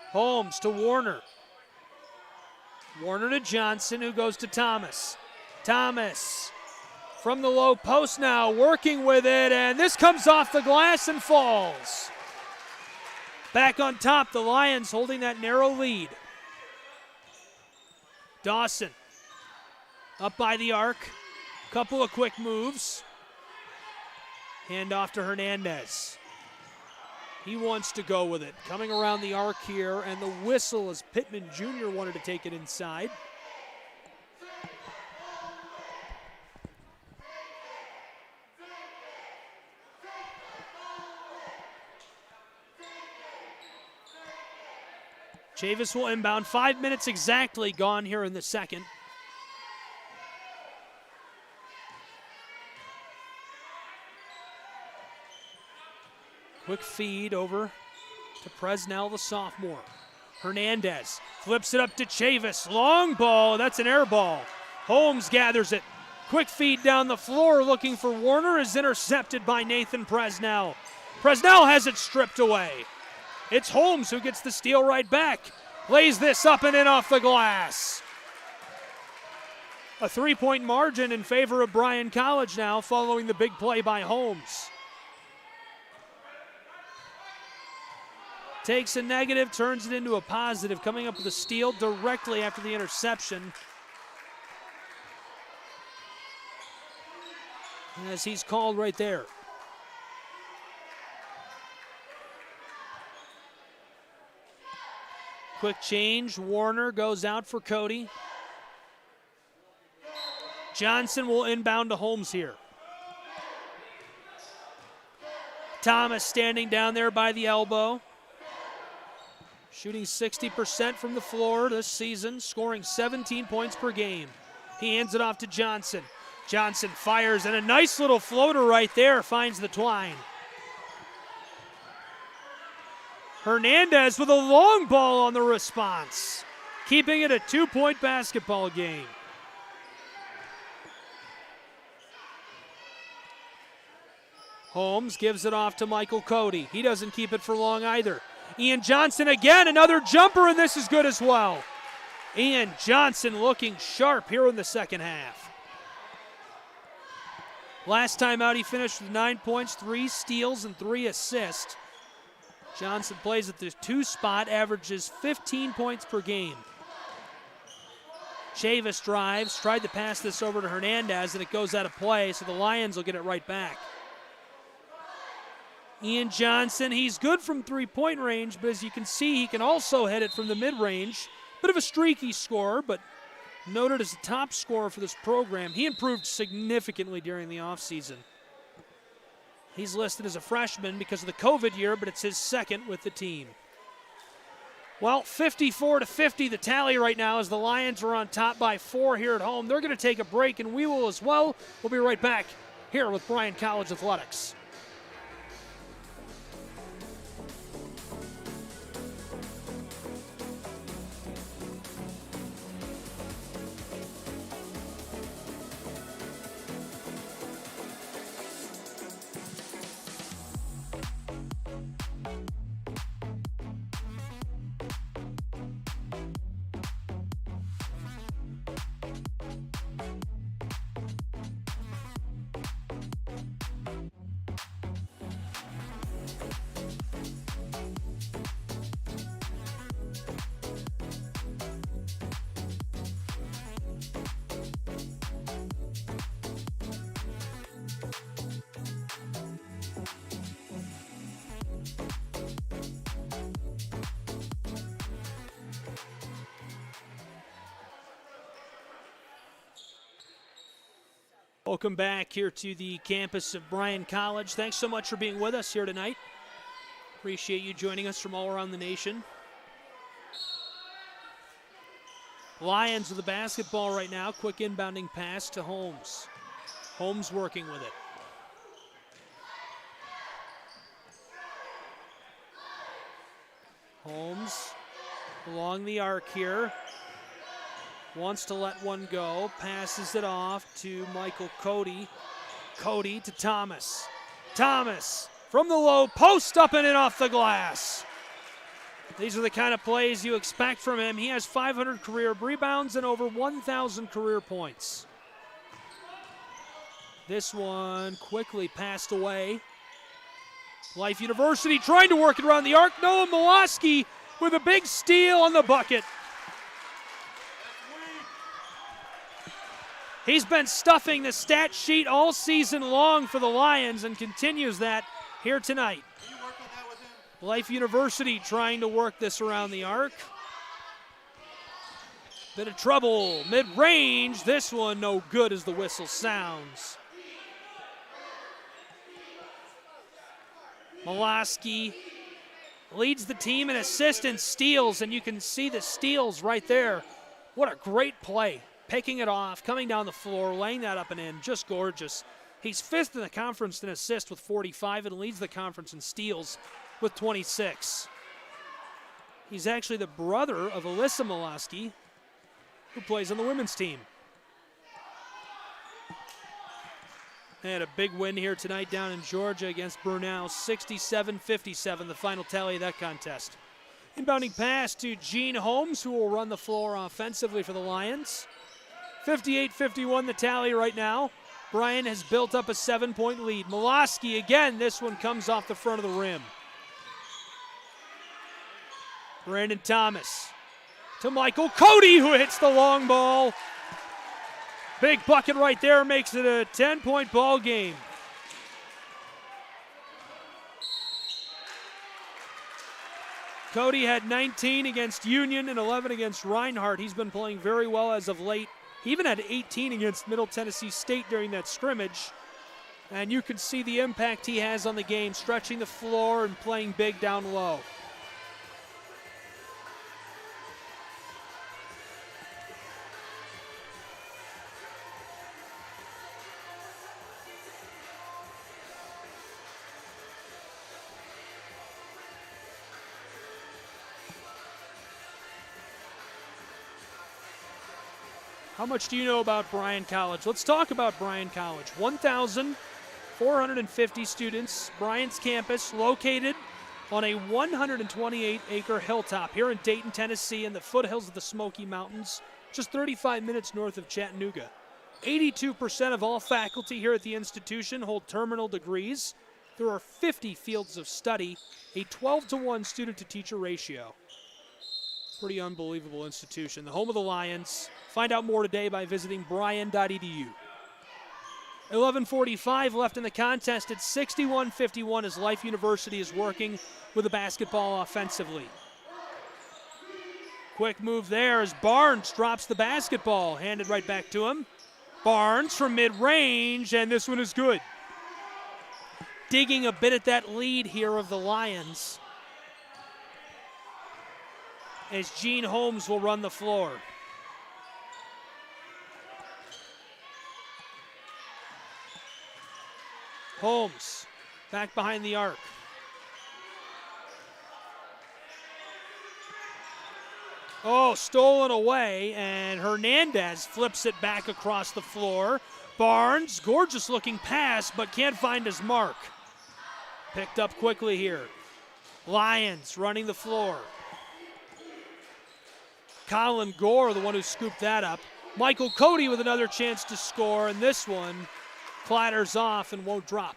Holmes to Warner. Warner to Johnson, who goes to Thomas. Thomas from the low post now, working with it, and this comes off the glass and falls. Back on top, the Lions holding that narrow lead. Dawson up by the arc. Couple of quick moves. Hand off to Hernandez. He wants to go with it. Coming around the arc here, and the whistle as Pittman Jr. wanted to take it inside. Chavis will inbound. 5 minutes exactly gone here in the second. Quick feed over to Presnell, the sophomore. Hernandez flips it up to Chavis. Long ball, that's an air ball. Holmes gathers it. Quick feed down the floor looking for Warner, is intercepted by Nathan Presnell. Presnell has it stripped away. It's Holmes who gets the steal right back. Lays this up and in off the glass. A 3-point margin in favor of Bryan College now following the big play by Holmes. Takes a negative, turns it into a positive, coming up with a steal directly after the interception. As he's called right there. Quick change, Warner goes out for Cody. Johnson will inbound to Holmes here. Thomas standing down there by the elbow. Shooting 60% from the floor this season, scoring 17 points per game. He hands it off to Johnson. Johnson fires, and a nice little floater right there finds the twine. Hernandez with a long ball on the response, keeping it a 2-point basketball game. Holmes gives it off to Michael Cody. He doesn't keep it for long either. Ian Johnson again, another jumper, and this is good as well. Ian Johnson looking sharp here in the second half. Last time out, he finished with 9 points, 3 steals, and 3 assists. Johnson plays at the 2 spot, averages 15 points per game. Chavis drives, tried to pass this over to Hernandez, and it goes out of play, so the Lions will get it right back. Ian Johnson, he's good from 3-point range, but as you can see, he can also hit it from the mid-range. Bit of a streaky scorer, but noted as a top scorer for this program. He improved significantly during the offseason. He's listed as a freshman because of the COVID year, but it's his second with the team. Well, 54-50 the tally right now as the Lions are on top by 4 here at home. They're going to take a break, and we will as well. We'll be right back here with Bryan College Athletics. Welcome back here to the campus of Bryan College. Thanks so much for being with us here tonight. Appreciate you joining us from all around the nation. Lions with the basketball right now. Quick inbounding pass to Holmes. Holmes working with it. Holmes along the arc here. Wants to let one go. Passes it off to Michael Cody. Cody to Thomas. Thomas from the low post, up and in off the glass. These are the kind of plays you expect from him. He has 500 career rebounds and over 1,000 career points. This one quickly passed away. Life University trying to work it around the arc. Noah Miloski with a big steal on the bucket. He's been stuffing the stat sheet all season long for the Lions and continues that here tonight. Life University trying to work this around the arc. Bit of trouble, mid-range. This one no good as the whistle sounds. Miloski leads the team in assists and steals, and you can see the steals right there. What a great play. Picking it off, coming down the floor, laying that up and in, just gorgeous. He's 5th in the conference in assists with 45 and leads the conference in steals with 26. He's actually the brother of Alyssa Miloski, who plays on the women's team. They had a big win here tonight down in Georgia against Brunel, 67-57, the final tally of that contest. Inbounding pass to Gene Holmes, who will run the floor offensively for the Lions. 58-51 the tally right now. Bryan has built up a 7-point lead. Miloski again, this one comes off the front of the rim. Brandon Thomas to Michael Cody, who hits the long ball. Big bucket right there, makes it a 10-point ball game. Cody had 19 against Union and 11 against Reinhardt. He's been playing very well as of late. He even had 18 against Middle Tennessee State during that scrimmage. And you can see the impact he has on the game, stretching the floor and playing big down low. How much do you know about Bryan College? Let's talk about Bryan College. 1,450 students. Bryan's campus located on a 128-acre hilltop here in Dayton, Tennessee, in the foothills of the Smoky Mountains, just 35 minutes north of Chattanooga. 82% of all faculty here at the institution hold terminal degrees. There are 50 fields of study, a 12-to-1 student-to-teacher ratio. Pretty unbelievable institution. The home of the Lions. Find out more today by visiting bryan.edu. 11:45 left in the contest. It's 61-51 as Life University is working with the basketball offensively. Quick move there as Barnes drops the basketball. Handed right back to him. Barnes from mid-range, and this one is good. Digging a bit at that lead here of the Lions, as Gene Holmes will run the floor. Holmes back behind the arc. Oh, stolen away, and Hernandez flips it back across the floor. Barnes, gorgeous looking pass, but can't find his mark. Picked up quickly here. Lions running the floor. Colin Gore, the one who scooped that up. Michael Cody with another chance to score, and this one clatters off and won't drop.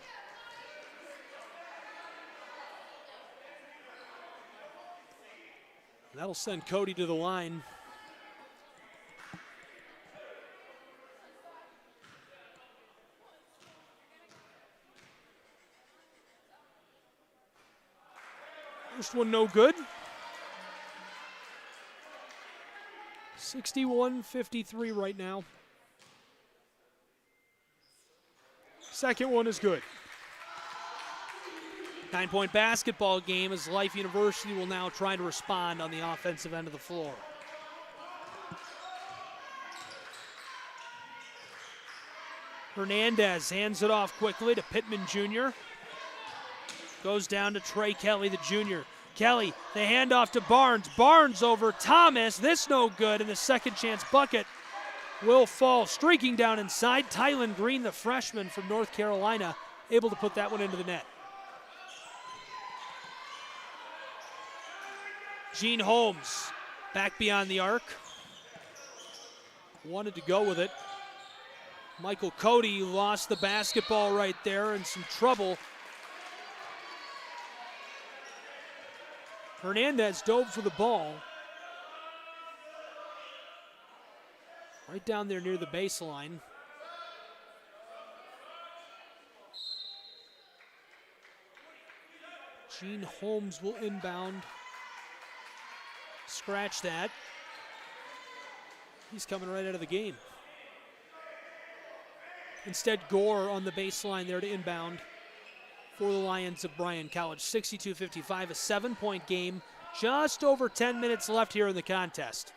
That'll send Cody to the line. First one no good. 61-53 right now. Second one is good. 9-point basketball game as Life University will now try to respond on the offensive end of the floor. Hernandez hands it off quickly to Pittman Jr. Goes down to Trey Kelly, the junior. Kelly, the handoff to Barnes. Barnes over Thomas. This no good, and the second chance bucket will fall. Streaking down inside, Tylen Green, the freshman from North Carolina, able to put that one into the net. Gene Holmes back beyond the arc. Wanted to go with it. Michael Cody lost the basketball right there, in some trouble. Hernandez dove for the ball. Right down there near the baseline. Gene Holmes will inbound. Scratch that. He's coming right out of the game. Instead, Gore on the baseline there to inbound for the Lions of Bryan College. 62-55, a 7-point game. Just over 10 minutes left here in the contest.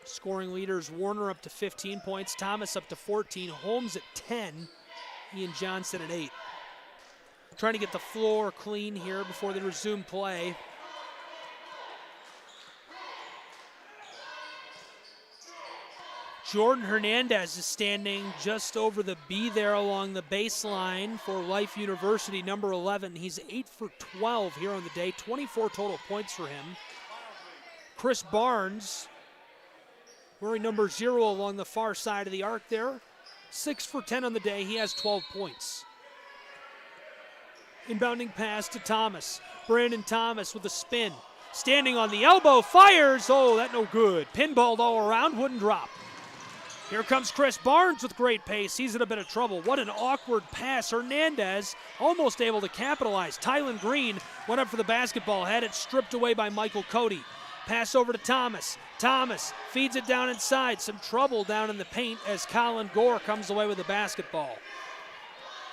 Scoring leaders, Warner up to 15 points, Thomas up to 14, Holmes at 10, Ian Johnson at 8. Trying to get the floor clean here before they resume play. Jordan Hernandez is standing just over the B there along the baseline for Life University, number 11. He's 8 for 12 here on the day, 24 total points for him. Chris Barnes, wearing number 0 along the far side of the arc there, 6 for 10 on the day. He has 12 points. Inbounding pass to Thomas. Brandon Thomas with a spin. Standing on the elbow, fires. Oh, that no good. Pinballed all around, wouldn't drop. Here comes Chris Barnes with great pace. He's in a bit of trouble. What an awkward pass. Hernandez almost able to capitalize. Tylen Green went up for the basketball, had it stripped away by Michael Cody. Pass over to Thomas. Thomas feeds it down inside. Some trouble down in the paint as Colin Gore comes away with the basketball.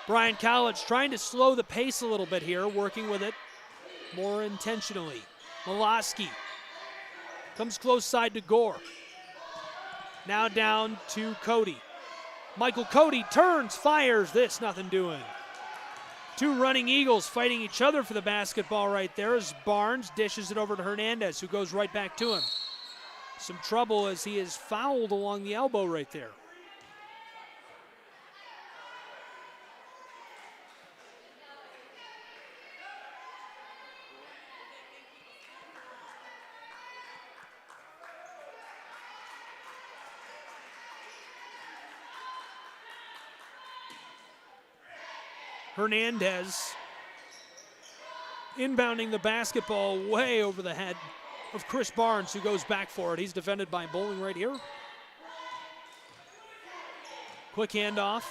Bryan College trying to slow the pace a little bit here, working with it more intentionally. Molosky comes close side to Gore. Now down to Cody. Michael Cody turns, fires. This, nothing doing. Two running Eagles fighting each other for the basketball right there as Barnes dishes it over to Hernandez, who goes right back to him. Some trouble as he is fouled along the elbow right there. Hernandez inbounding the basketball way over the head of Chris Barnes, who goes back for it. He's defended by Bowling right here. Quick handoff,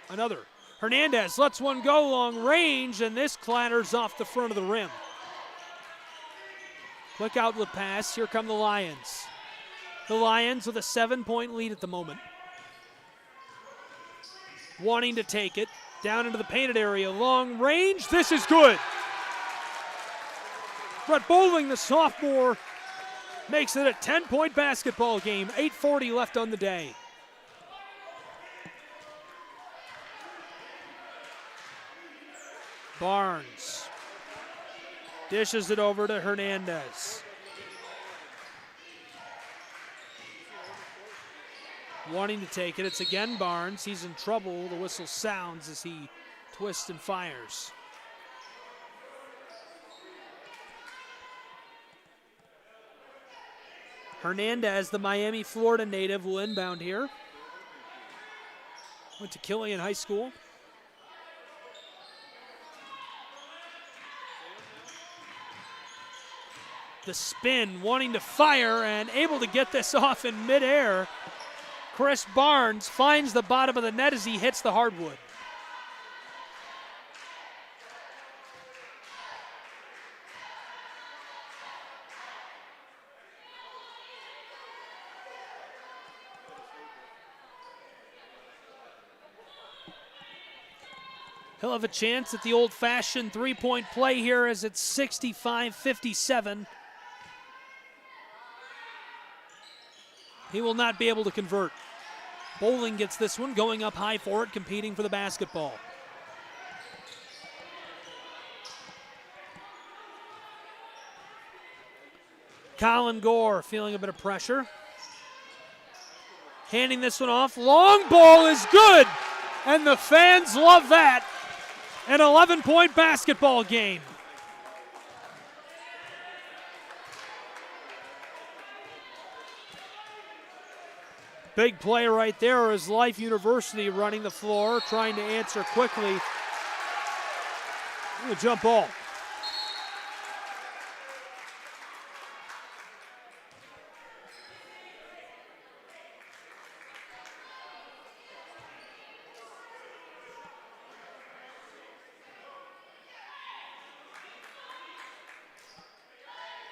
another. Hernandez lets one go long range, and this clatters off the front of the rim. Quick outlet pass, here come the Lions. The Lions with a 7-point lead at the moment. Wanting to take it. Down into the painted area, long range, this is good. Brett Bowling, the sophomore, makes it a 10-point basketball game, 8:40 left on the day. Barnes dishes it over to Hernandez. Wanting to take it, it's again Barnes. He's in trouble. The whistle sounds as he twists and fires. Hernandez, the Miami, Florida native, will inbound here. Went to Killian High School. The spin, wanting to fire and able to get this off in midair. Chris Barnes finds the bottom of the net as he hits the hardwood. He'll have a chance at the old-fashioned three-point play here as it's 65-57. He will not be able to convert. Bowling gets this one, going up high for it, competing for the basketball. Colin Gore feeling a bit of pressure. Handing this one off. Long ball is good, and the fans love that. An 11-point basketball game. Big play right there is Life University running the floor, trying to answer quickly. Ooh, jump ball.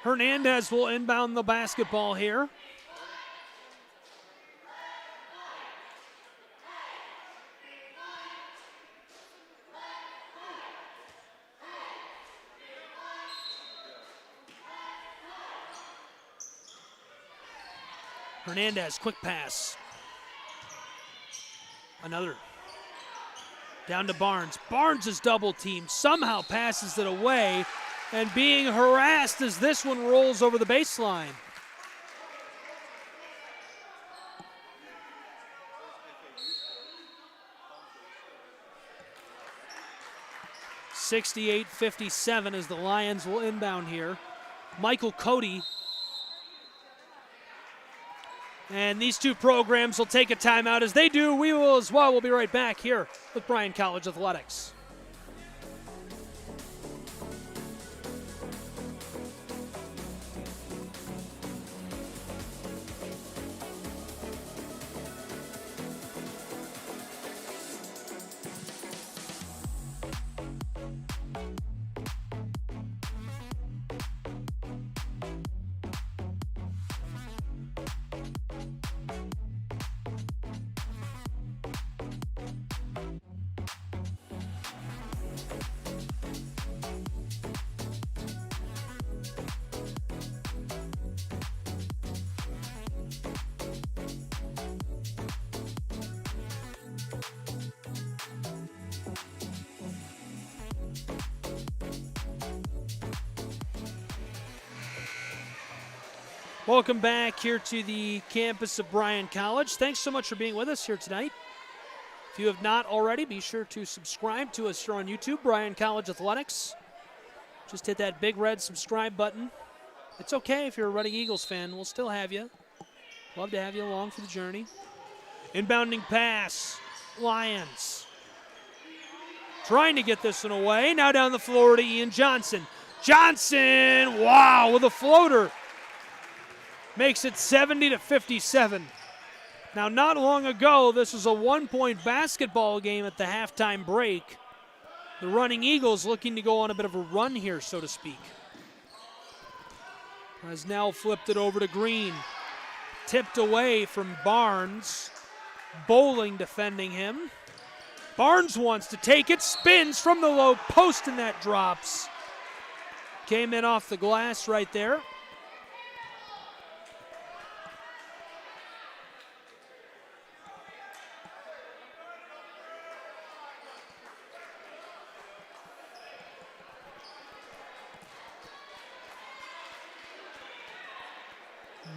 Hernandez will inbound the basketball here. Hernandez, quick pass. Another. Down to Barnes. Barnes is double teamed, somehow passes it away, and being harassed as this one rolls over the baseline. (68-57) as the Lions will inbound here. Michael Cody. And these two programs will take a timeout. As they do, we will as well. We'll be right back here with Bryan College Athletics. Welcome back here to the campus of Bryan College. Thanks so much for being with us here tonight. If you have not already, be sure to subscribe to us here on YouTube, Bryan College Athletics. Just hit that big red subscribe button. It's okay if you're a Reading Eagles fan. We'll still have you. Love to have you along for the journey. Inbounding pass. Lions. Trying to get this one away. Now down the floor to Ian Johnson. Johnson, wow, with a floater. Makes it 70-57. Now, not long ago, this was a one-point basketball game at the halftime break. The running Eagles looking to go on a bit of a run here, so to speak. Has now flipped it over to Green. Tipped away from Barnes. Bowling defending him. Barnes wants to take it, spins from the low post, and that drops. Came in off the glass right there.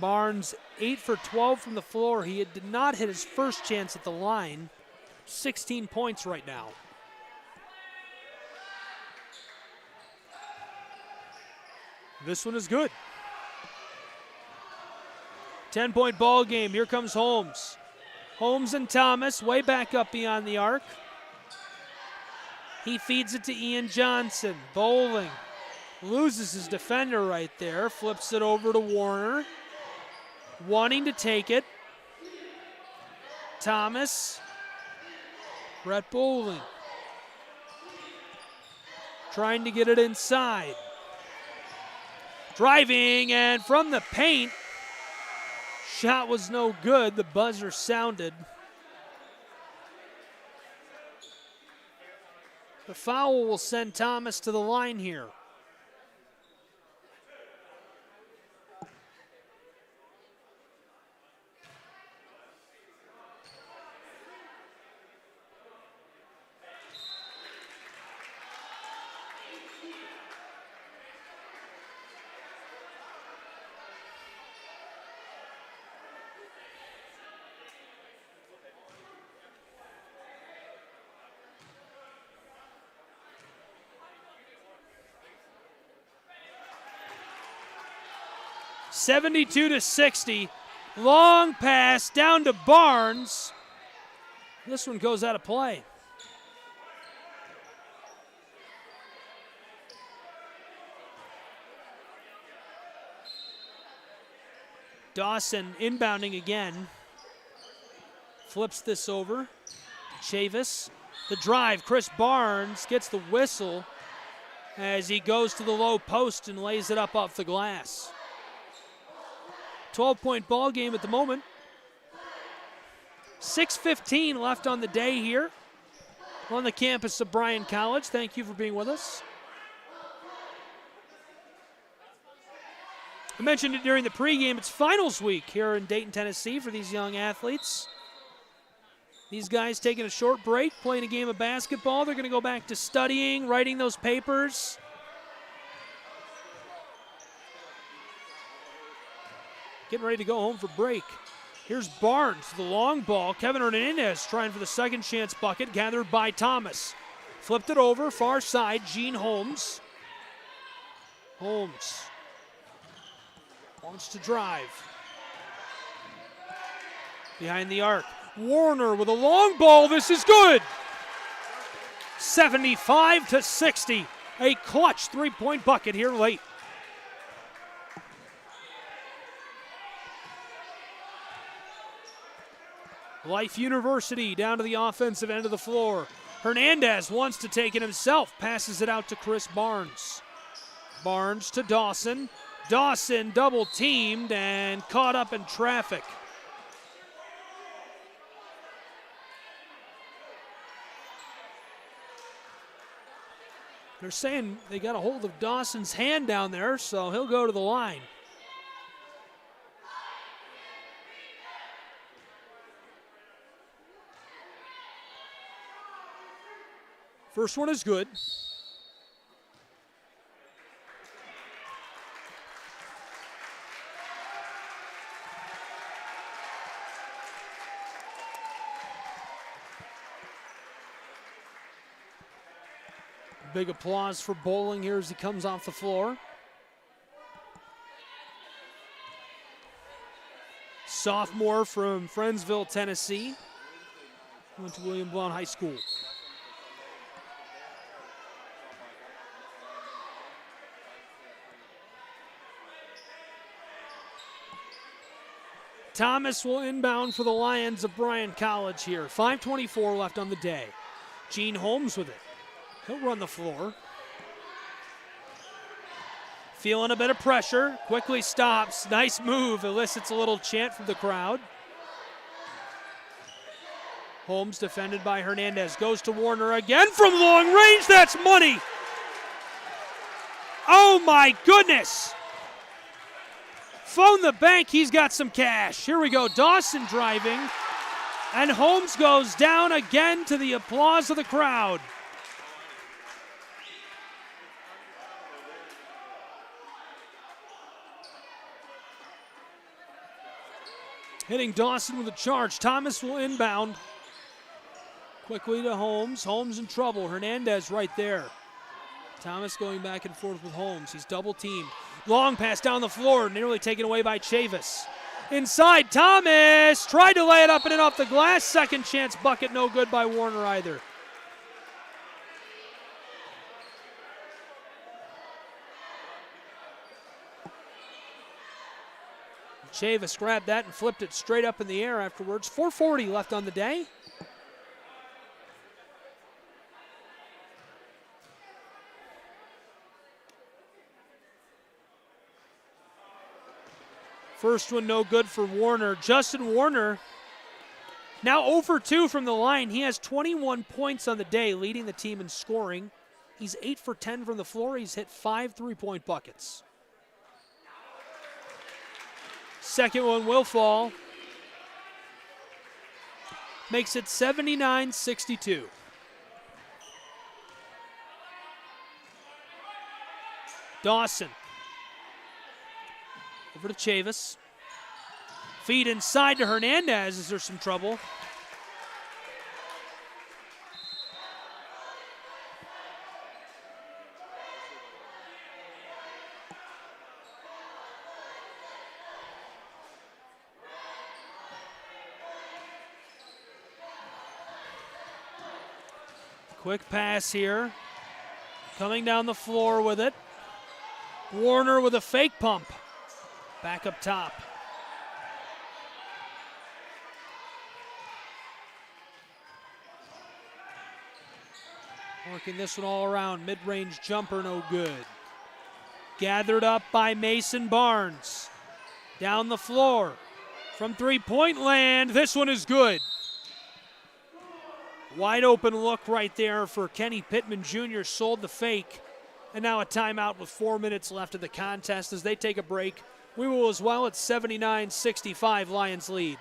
Barnes 8 for 12 from the floor. He did not hit his first chance at the line. 16 points right now. This one is good. 10-point ball game. Here comes Holmes. Holmes and Thomas way back up beyond the arc. He feeds it to Ian Johnson. Bowling. Loses his defender right there. Flips it over to Warner. Wanting to take it. Thomas. Brett Bowling. Trying to get it inside. Driving, and from the paint. Shot was no good. The buzzer sounded. The foul will send Thomas to the line here. 72-60. Long pass down to Barnes. This one goes out of play. Dawson inbounding again. Flips this over. Chavis. The drive. Chris Barnes gets the whistle as he goes to the low post and lays it up off the glass. 12-point ball game at the moment. 6:15 left on the day here on the campus of Bryan College. Thank you for being with us. I mentioned it during the pregame. It's finals week here in Dayton, Tennessee for these young athletes. These guys taking a short break, playing a game of basketball. They're going to go back to studying, writing those papers. Getting ready to go home for break. Here's Barnes, the long ball. Kevin Hernandez trying for the second chance bucket, gathered by Thomas. Flipped it over, far side, Gene Holmes. Holmes wants to drive. Behind the arc. Warner with a long ball. This is good. 75-60. A clutch three-point bucket here late. Life University down to the offensive end of the floor. Hernandez wants to take it himself. Passes it out to Chris Barnes. Barnes to Dawson. Dawson double teamed and caught up in traffic. They're saying they got a hold of Dawson's hand down there, so he'll go to the line. First one is good. Big applause for Bowling here as he comes off the floor. Sophomore from Friendsville, Tennessee. Went to William Blount High School. Thomas will inbound for the Lions of Bryan College here. 5:24 left on the day. Gene Holmes with it. He'll run the floor. Feeling a bit of pressure. Quickly stops. Nice move. Elicits a little chant from the crowd. Holmes defended by Hernandez. Goes to Warner again from long range. That's money. Oh my goodness. Phone the bank. He's got some cash. Here we go. Dawson driving. And Holmes goes down again to the applause of the crowd. Hitting Dawson with a charge. Thomas will inbound. Quickly to Holmes. Holmes in trouble. Hernandez right there. Thomas going back and forth with Holmes. He's double teamed. Long pass down the floor. Nearly taken away by Chavis. Inside, Thomas tried to lay it up and in off the glass. Second chance bucket. No good by Warner either. Chavis grabbed that and flipped it straight up in the air afterwards. 4:40 left on the day. First one no good for Warner. Justin Warner now 0 for 2 from the line. He has 21 points on the day, leading the team in scoring. He's 8 for 10 from the floor. He's hit 5 3-point buckets. Second one will fall. Makes it 79-62. Dawson. Over to Chavis. Feed inside to Hernandez. Is there some trouble? Quick pass here. Coming down the floor with it. Warner with a fake pump. Back up top. Working this one all around. Mid-range jumper, no good. Gathered up by Mason Barnes. Down the floor. From three-point land, this one is good. Wide open look right there for Kenny Pittman Jr. Sold the fake. And now a timeout with 4 minutes left of the contest as they take a break. We will as well at 79-65, Lions lead.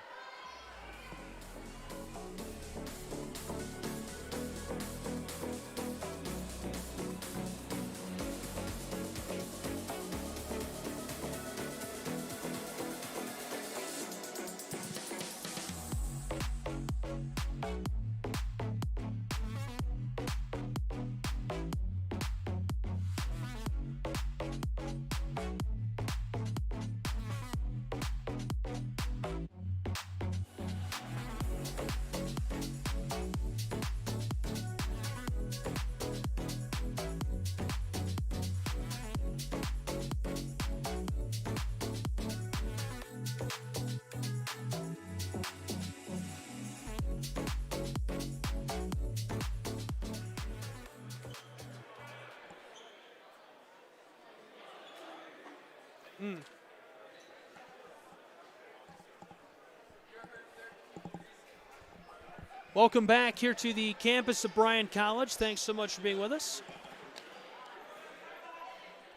Welcome back here to the campus of Bryan College. Thanks so much for being with us.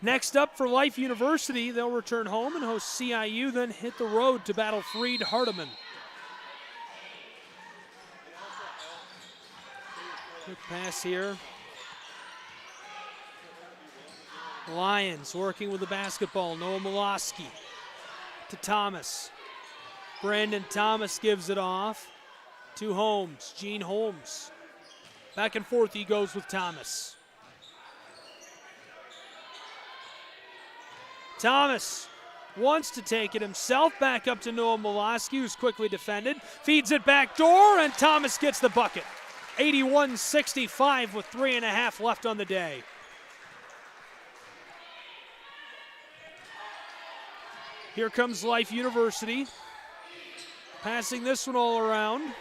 Next up for Life University, they'll return home and host CIU, then hit the road to battle Freed Hardeman. Quick pass here. Lions working with the basketball. Noah Miloski to Thomas. Brandon Thomas gives it off to Holmes. Gene Holmes. Back and forth he goes with Thomas. Thomas wants to take it himself. Back up to Noah Miloski, who's quickly defended. Feeds it back door, and Thomas gets the bucket. 81-65 with 3.5 left on the day. Here comes Life University. Passing this one all around.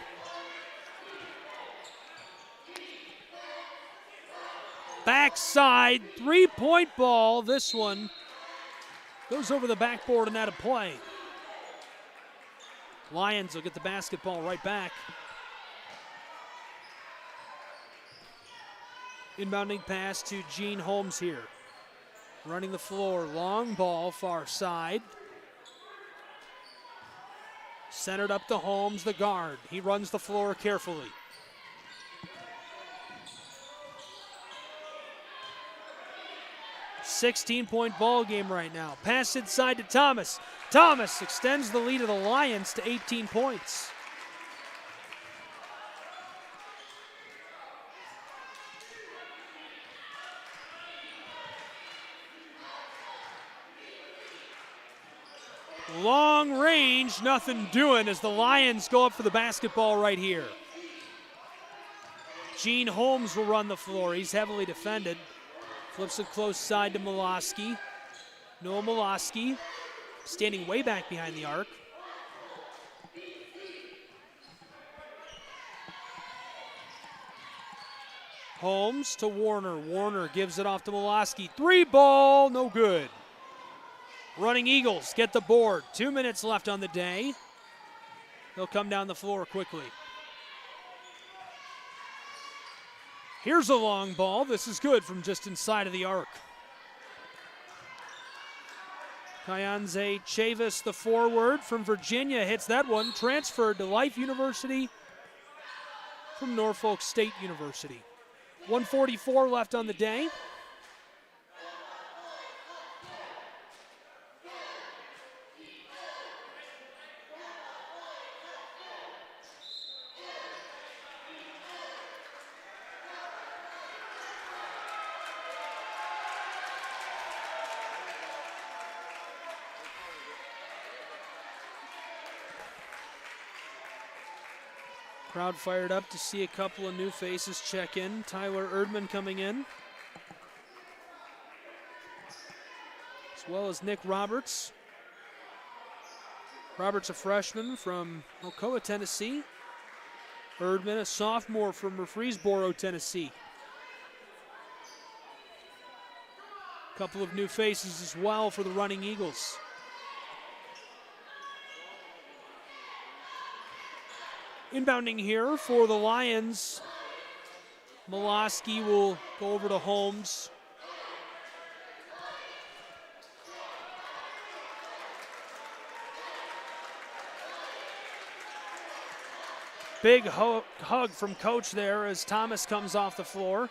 Backside, three-point ball. This one goes over the backboard and out of play. Lions will get the basketball right back. Inbounding pass to Gene Holmes here. Running the floor, long ball, far side. Centered up to Holmes, the guard. He runs the floor carefully. $16-point ball game right now. Pass inside to Thomas. Thomas extends the lead of the Lions to 18 points. Long range, nothing doing as the Lions go up for the basketball right here. Gene Holmes will run the floor. He's heavily defended. Flips it close side to Miloski. Noah Miloski standing way back behind the arc. Holmes to Warner. Warner gives it off to Miloski. Three ball, no good. Running Eagles get the board. 2 minutes left on the day. They'll come down the floor quickly. Here's a long ball. This is good from just inside of the arc. Kyanze Chavis, the forward from Virginia, hits that one. Transferred to Life University from Norfolk State University. 1:44 left on the day. Crowd fired up to see a couple of new faces check in. Tyler Erdman coming in, as well as Nick Roberts. Roberts, a freshman from Ocoa, Tennessee. Erdman, a sophomore from Murfreesboro, Tennessee. A couple of new faces as well for the Running Eagles. Inbounding here for the Lions, Miloski will go over to Holmes. Big hug from Coach there as Thomas comes off the floor.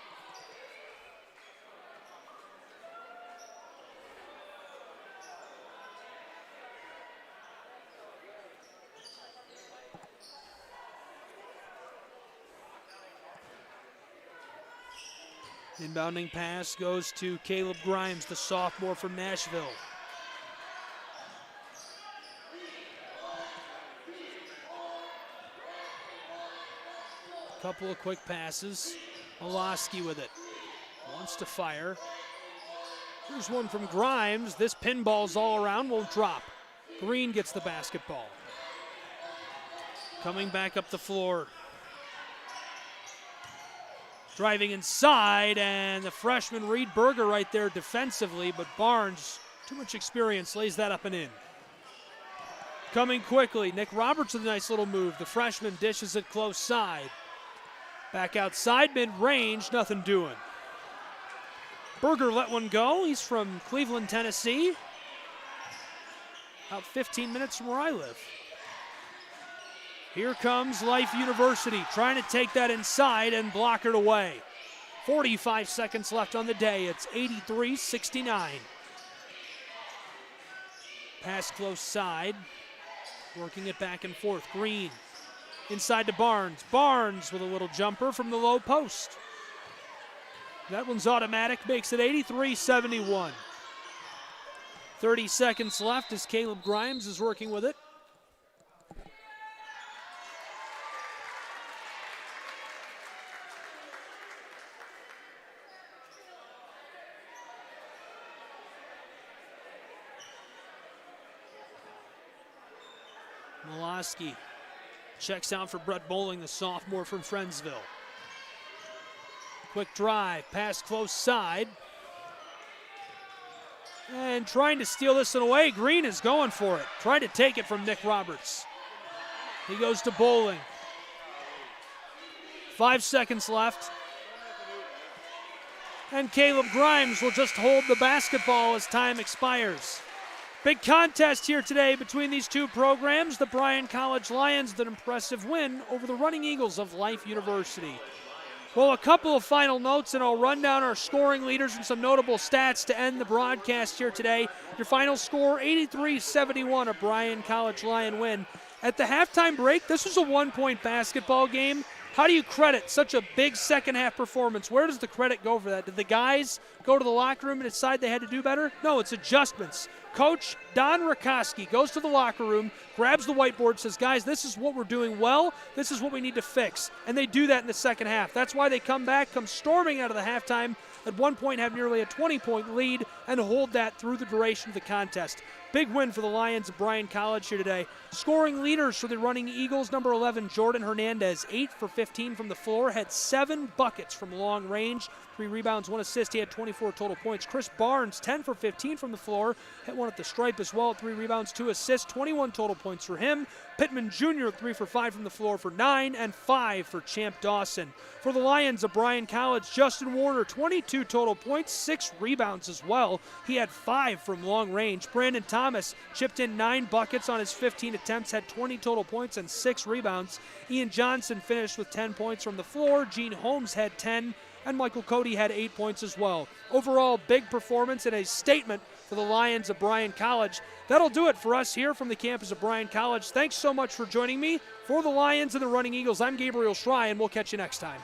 Inbounding pass goes to Caleb Grimes, the sophomore from Nashville. Couple of quick passes. Miloski with it. Wants to fire. Here's one from Grimes. This pinball's all around, won't drop. Green gets the basketball. Coming back up the floor. Driving inside, and the freshman Reed Berger right there defensively, but Barnes, too much experience, lays that up and in. Coming quickly, Nick Roberts with a nice little move. The freshman dishes it close side. Back outside, mid-range, nothing doing. Berger let one go. He's from Cleveland, Tennessee. About 15 minutes from where I live. Here comes Life University, trying to take that inside and block it away. 45 seconds left on the day. It's 83-69. Pass close side. Working it back and forth. Green inside to Barnes. Barnes with a little jumper from the low post. That one's automatic, makes it 83-71. 30 seconds left as Caleb Grimes is working with it. Miloski checks out for Brett Bowling, the sophomore from Friendsville. Quick drive, pass close side. And trying to steal this one away, Green is going for it. Trying to take it from Nick Roberts. He goes to Bowling. 5 seconds left. And Caleb Grimes will just hold the basketball as time expires. Big contest here today between these two programs. The Bryan College Lions, an impressive win over the Running Eagles of Life University. Well, a couple of final notes, and I'll run down our scoring leaders and some notable stats to end the broadcast here today. Your final score, 83-71, a Bryan College Lion win. At the halftime break, this was a one-point basketball game. How do you credit such a big second-half performance? Where does the credit go for that? Did the guys go to the locker room and decide they had to do better? No, it's adjustments. Coach Don Rakoski goes to the locker room, grabs the whiteboard, says, guys, this is what we're doing well. This is what we need to fix. And they do that in the second half. That's why they come back, come storming out of the halftime, at one point have nearly a 20-point lead, and hold that through the duration of the contest. Big win for the Lions of Bryan College here today. Scoring leaders for the Running Eagles, number 11, Jordan Hernandez, 8 for 15 from the floor, had 7 buckets from long range, 3 rebounds, 1 assist. He had 24 total points. Chris Barnes, 10 for 15 from the floor, hit 1 at the stripe as well, 3 rebounds, 2 assists, 21 total points for him. Pittman Jr., 3 for 5 from the floor for 9, and 5 for Champ Dawson. For the Lions of Bryan College, Justin Warner, 22 total points, 6 rebounds as well. He had 5 from long range. Brandon Thomas chipped in 9 buckets on his 15 attempts, had 20 total points and 6 rebounds. Ian Johnson finished with 10 points from the floor. Gene Holmes had 10, and Michael Cody had 8 points as well. Overall, big performance and a statement for the Lions of Bryan College. That'll do it for us here from the campus of Bryan College. Thanks so much for joining me. For the Lions and the Running Eagles, I'm Gabriel Schrei, and we'll catch you next time.